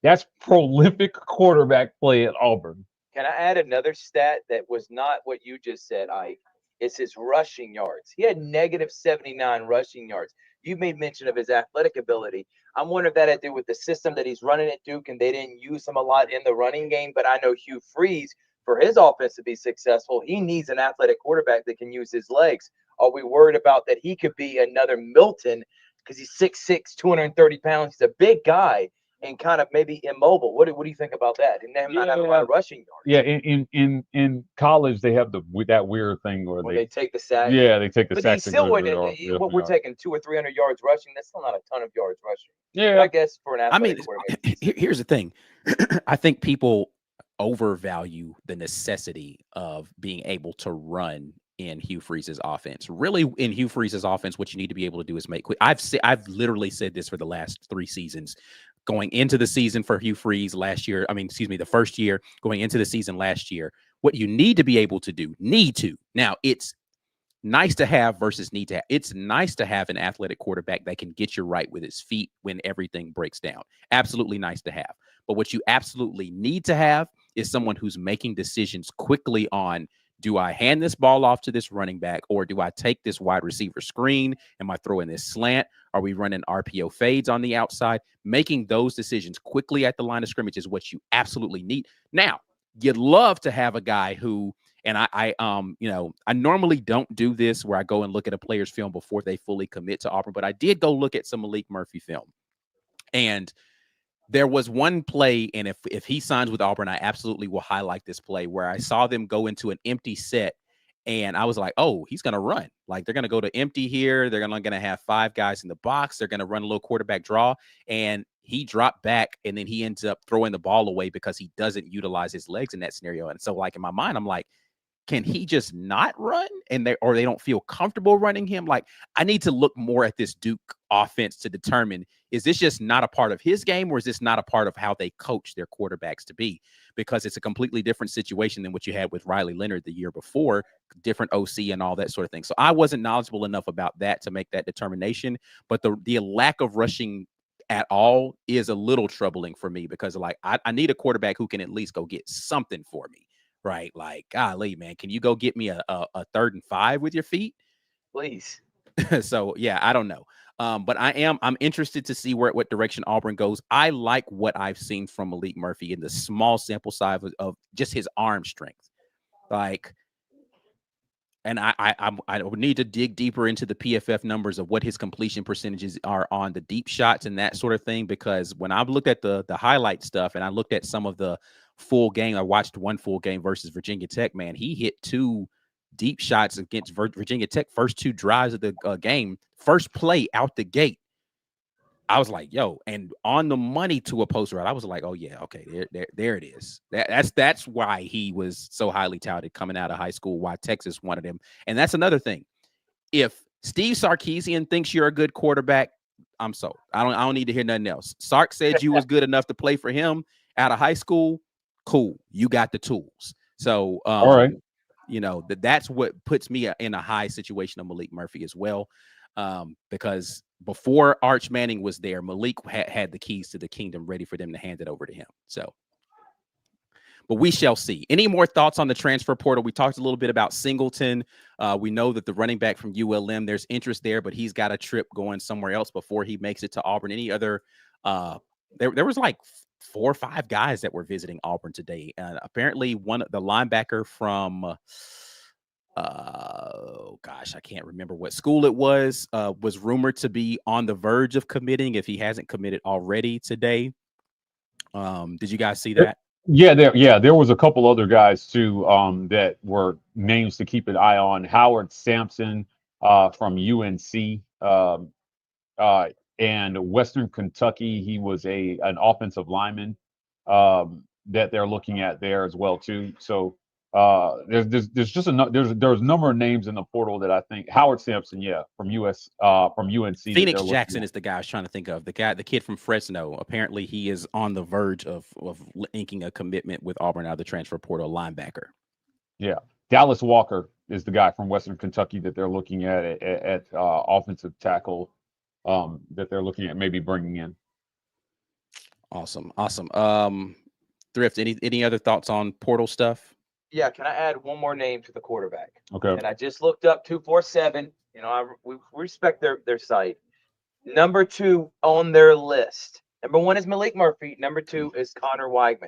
that's prolific quarterback play at Auburn. Can I add another stat that was not what you just said, Ike? It's his rushing yards. He had negative 79 rushing yards. You made mention of his athletic ability. I'm wondering if that had to do with the system that he's running at Duke and they didn't use him a lot in the running game. But I know Hugh Freeze, for his offense to be successful, he needs an athletic quarterback that can use his legs. Are we worried about that he could be another Milton because he's 6'6", 230 pounds? He's a big guy and kind of maybe immobile. What do you think about that? And them not having a lot of rushing yards. Yeah, in college they have that weird thing where they take the sack. Yeah, they take the but sack. But still, what we're taking 200 or 300 yards rushing. That's still not a ton of yards rushing. Yeah, but I guess for an athletic here's the thing. I think people overvalue the necessity of being able to run in Hugh Freeze's offense. Really, in Hugh Freeze's offense, what you need to be able to do is make quick. I've literally said this for the last 3 seasons. Going into the season for Hugh Freeze last year, the first year, going into the season last year, what you need to be able to do, now it's nice to have versus need to have. It's nice to have an athletic quarterback that can get you right with his feet when everything breaks down. Absolutely nice to have. But what you absolutely need to have is someone who's making decisions quickly on, do I hand this ball off to this running back, or do I take this wide receiver screen? Am I throwing this slant? Are we running RPO fades on the outside? Making those decisions quickly at the line of scrimmage is what you absolutely need. Now, you'd love to have a guy who, and I normally don't do this where I go and look at a player's film before they fully commit to Auburn, but I did go look at some Malik Murphy film. And there was one play, and if he signs with Auburn, I absolutely will highlight this play where I saw them go into an empty set, and I was like, oh, he's going to run. Like, they're going to go to empty here. They're going to have 5 guys in the box. They're going to run a little quarterback draw, and he dropped back, and then he ends up throwing the ball away because he doesn't utilize his legs in that scenario. And so, like, in my mind, I'm like, can he just not run? And they don't feel comfortable running him? Like, I need to look more at this Duke offense to determine, is this just not a part of his game, or is this not a part of how they coach their quarterbacks to be? Because it's a completely different situation than what you had with Riley Leonard the year before, different OC and all that sort of thing. So I wasn't knowledgeable enough about that to make that determination. But the lack of rushing at all is a little troubling for me, because like I need a quarterback who can at least go get something for me. Right. Like, golly, man, can you go get me a 3rd and 5 with your feet? Please. So, yeah, I don't know. But I'm interested to see what direction Auburn goes. I like what I've seen from Malik Murphy in the small sample size of just his arm strength. Like, and I would need to dig deeper into the PFF numbers of what his completion percentages are on the deep shots and that sort of thing, because when I've looked at the highlight stuff and I looked at some of the full game, I watched one full game versus Virginia Tech, man, he hit 2 deep shots against Virginia Tech first 2 drives of the game, first play out the gate. I was like, yo, and on the money to a post route. I was like, oh yeah, okay, there it is. That's why he was so highly touted coming out of high school, why Texas wanted him. And that's another thing. If Steve Sarkisian thinks you're a good quarterback, I'm sold. I don't need to hear nothing else. Sark said you was good enough to play for him out of high school. Cool, you got the tools. So, all right, that's what puts me in a high situation of Malik Murphy as well, because before Arch Manning was there, Malik had the keys to the kingdom ready for them to hand it over to him. So, but we shall see. Any more thoughts on the transfer portal? We talked a little bit about Singleton. We know that the running back from ULM, there's interest there, but he's got a trip going somewhere else before he makes it to Auburn. Any other? There was like 4 or 5 guys that were visiting Auburn today. Apparently, the linebacker from oh gosh, I can't remember what school it was rumored to be on the verge of committing if he hasn't committed already today. Did you guys see that? There was a couple other guys too that were names to keep an eye on. Howard Sampson from UNC and Western Kentucky. He was an offensive lineman that they're looking at there as well too. So there's just there's a number of names in the portal that I think Howard Sampson, from UNC. Phoenix Jackson is the guy I was trying to think of. The kid from Fresno. Apparently, he is on the verge of inking a commitment with Auburn out of the transfer portal, linebacker. Yeah, Dallas Walker is the guy from Western Kentucky that they're looking at offensive tackle that they're looking at maybe bringing in. Awesome. Thrift, any other thoughts on portal stuff? Yeah, can I add one more name to the quarterback? Okay. And I just looked up 247. We respect their site. Number 2 on their list. Number 1 is Malik Murphy. Number 2 is Connor Weigman.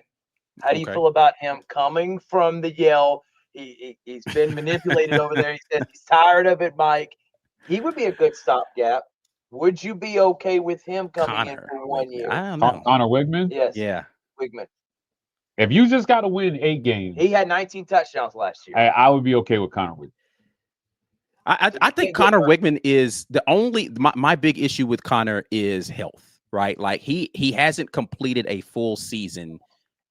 How do you feel about him coming from the Yale? He's been manipulated over there. He said he's tired of it, Mike. He would be a good stopgap. Would you be okay with him coming in for 1 year? I don't know. Connor Weigman? Yes. Yeah. Weigman. If you just got to win 8 games, he had 19 touchdowns last year. I would be okay with Connor Weigman. I think Connor Weigman is the only. My big issue with Connor is health, right? Like he hasn't completed a full season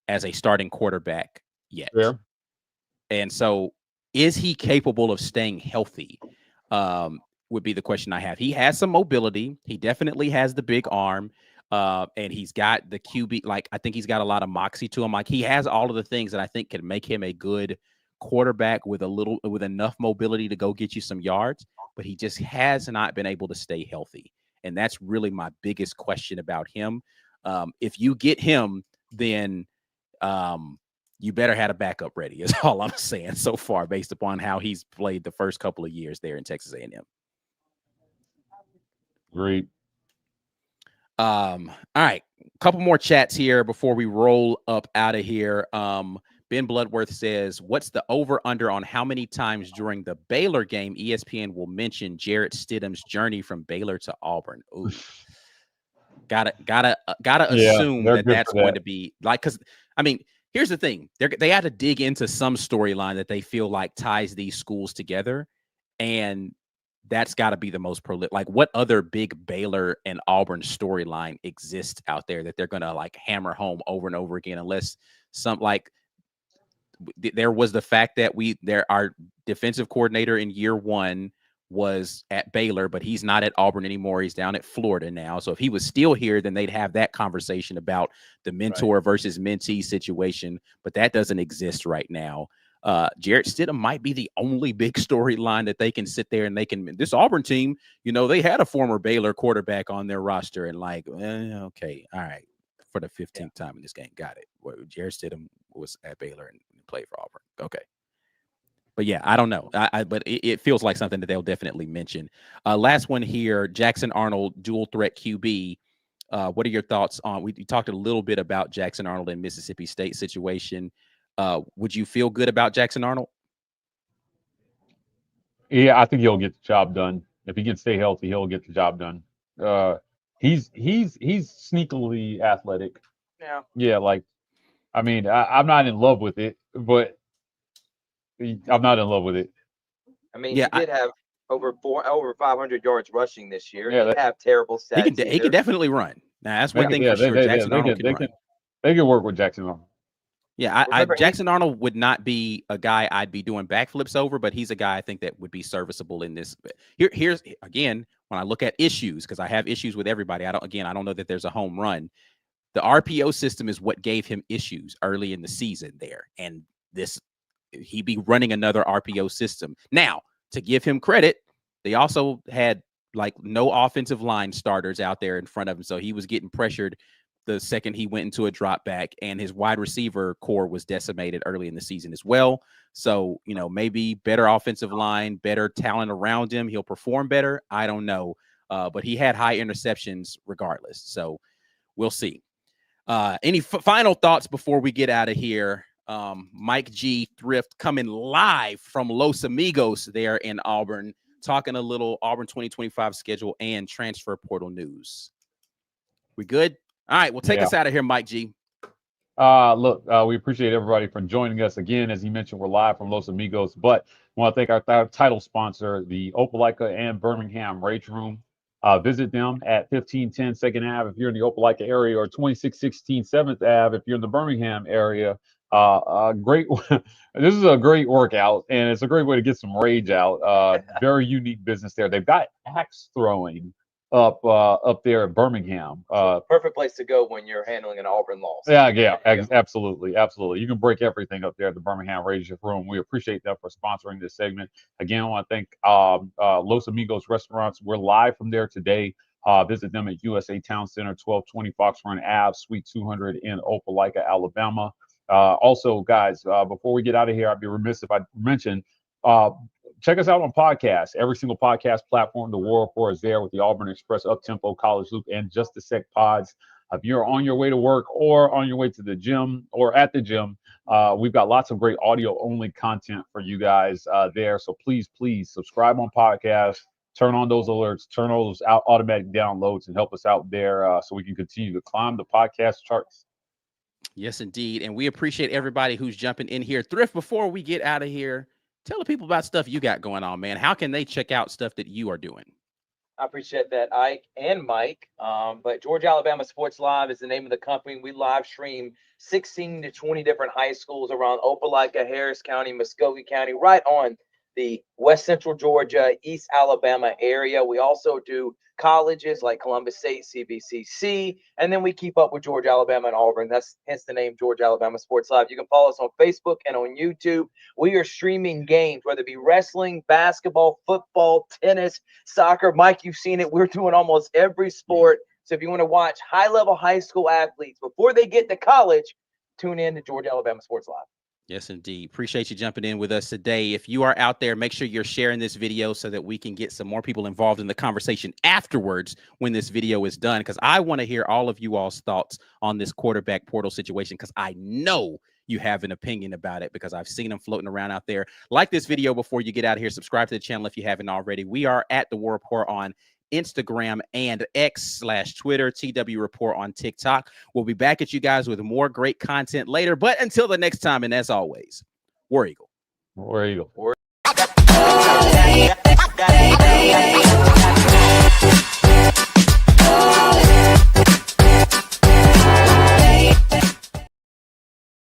as a starting quarterback yet. Yeah. And so, is he capable of staying healthy? Would be the question I have. He has some mobility. He definitely has the big arm. And he's got the QB, like I think he's got a lot of moxie to him. Like he has all of the things that I think can make him a good quarterback with enough mobility to go get you some yards, but he just has not been able to stay healthy. And that's really my biggest question about him. If you get him, then you better have a backup ready is all I'm saying so far, based upon how he's played the first couple of years there in Texas A&M. Great. All right, a couple more chats here before we roll up out of here. Ben Bloodworth says, what's the over under on how many times during the Baylor game ESPN will mention Jarrett Stidham's journey from Baylor to Auburn? Ooh. Gotta assume that's going to be like, because I mean, here's the thing. They had to dig into some storyline that they feel like ties these schools together, and that's got to be the most prolific. Like, what other big Baylor and Auburn storyline exists out there that they're going to like hammer home over and over again? Unless there was the fact that our defensive coordinator in year 1 was at Baylor, but he's not at Auburn anymore. He's down at Florida now. So if he was still here, then they'd have that conversation about the mentor versus mentee situation. But that doesn't exist right now. Jarrett Stidham might be the only big storyline that they can sit there and this Auburn team, they had a former Baylor quarterback on their roster and okay, all right, for the 15th time in this game, got it. Well, Jarrett Stidham was at Baylor and played for Auburn. Okay. But yeah, I don't know. But it feels like something that they'll definitely mention. Last one here, Jackson Arnold, dual threat QB. What are your thoughts on? We talked a little bit about Jackson Arnold and Mississippi State situation. Would you feel good about Jackson Arnold? Yeah, I think he'll get the job done. If he can stay healthy, he'll get the job done. He's sneakily athletic. Yeah. Yeah, like, I mean, I'm not in love with it, but I'm not in love with it. I mean, he did have over 500 yards rushing this year. Yeah, they have terrible stats. He can definitely run. Now, that's one thing for sure. Jackson Arnold can run. They can work with Jackson Arnold. Yeah, Jackson Arnold would not be a guy I'd be doing backflips over, but he's a guy I think that would be serviceable in this. Here's again, when I look at issues, because I have issues with everybody. I don't know that there's a home run. The RPO system is what gave him issues early in the season there, and he'd be running another RPO system. Now, to give him credit, they also had like no offensive line starters out there in front of him, so he was getting pressured the second he went into a drop back, and his wide receiver core was decimated early in the season as well. So, maybe better offensive line, better talent around him, he'll perform better. I don't know. But he had high interceptions regardless. So we'll see. Any final thoughts before we get out of here? Mike G, Thrift, coming live from Los Amigos there in Auburn, talking a little Auburn 2025 schedule and transfer portal news. We good? All right, well, take us out of here, Mike G. Look, we appreciate everybody for joining us again. As you mentioned, we're live from Los Amigos, but I want to thank our title sponsor, the Opelika and Birmingham Rage Room. Visit them at 1510 2nd Ave if you're in the Opelika area, or 2616 7th Ave if you're in the Birmingham area. Great. This is a great workout, and it's a great way to get some rage out. Very unique business there. They've got axe throwing up there at Birmingham. Perfect place to go when you're handling an Auburn loss. Yeah, absolutely. You can break everything up there at the Birmingham Rage Room. We appreciate them for sponsoring this segment. Again, I want to thank Los Amigos Restaurants. We're live from there today. Visit them at USA Town Center, 1220 Fox Run Ave, Suite 200 in Opelika, Alabama. Also, guys, before we get out of here, I'd be remiss if I mentioned, check us out on podcasts. Every single podcast platform, the War Report is there with the Auburn Express, Uptempo, College Loop, and Just Dissect pods. If you're on your way to work or on your way to the gym or at the gym, we've got lots of great audio-only content for you guys there. So please subscribe on podcasts, turn on those alerts, turn on those automatic downloads, and help us out there so we can continue to climb the podcast charts. Yes, indeed. And we appreciate everybody who's jumping in here. Thrift, before we get out of here, tell the people about stuff you got going on, man. How can they check out stuff that you are doing? I appreciate that, Ike and Mike. But Georgia Alabama Sports Live is the name of the company. We live stream 16 to 20 different high schools around Opelika, Harris County, Muskogee County, right on the West Central Georgia, East Alabama area. We also do colleges like Columbus State, CBCC, and then we keep up with Georgia, Alabama, and Auburn. That's hence the name Georgia Alabama Sports Live. You can follow us on Facebook and on YouTube. We are streaming games, whether it be wrestling, basketball, football, tennis, soccer. Mike, you've seen it. We're doing almost every sport. So if you want to watch high-level high school athletes before they get to college, tune in to Georgia Alabama Sports Live. Yes, indeed. Appreciate you jumping in with us today. If you are out there, make sure you're sharing this video so that we can get some more people involved in the conversation afterwards when this video is done, because I want to hear all of you all's thoughts on this quarterback portal situation, because I know you have an opinion about it, because I've seen them floating around out there. Like this video before you get out of here. Subscribe to the channel if you haven't already. We are at The War Report on Instagram and X/Twitter, TW Report on TikTok. We'll be back at you guys with more great content later. But until the next time, and as always, War Eagle. War Eagle. War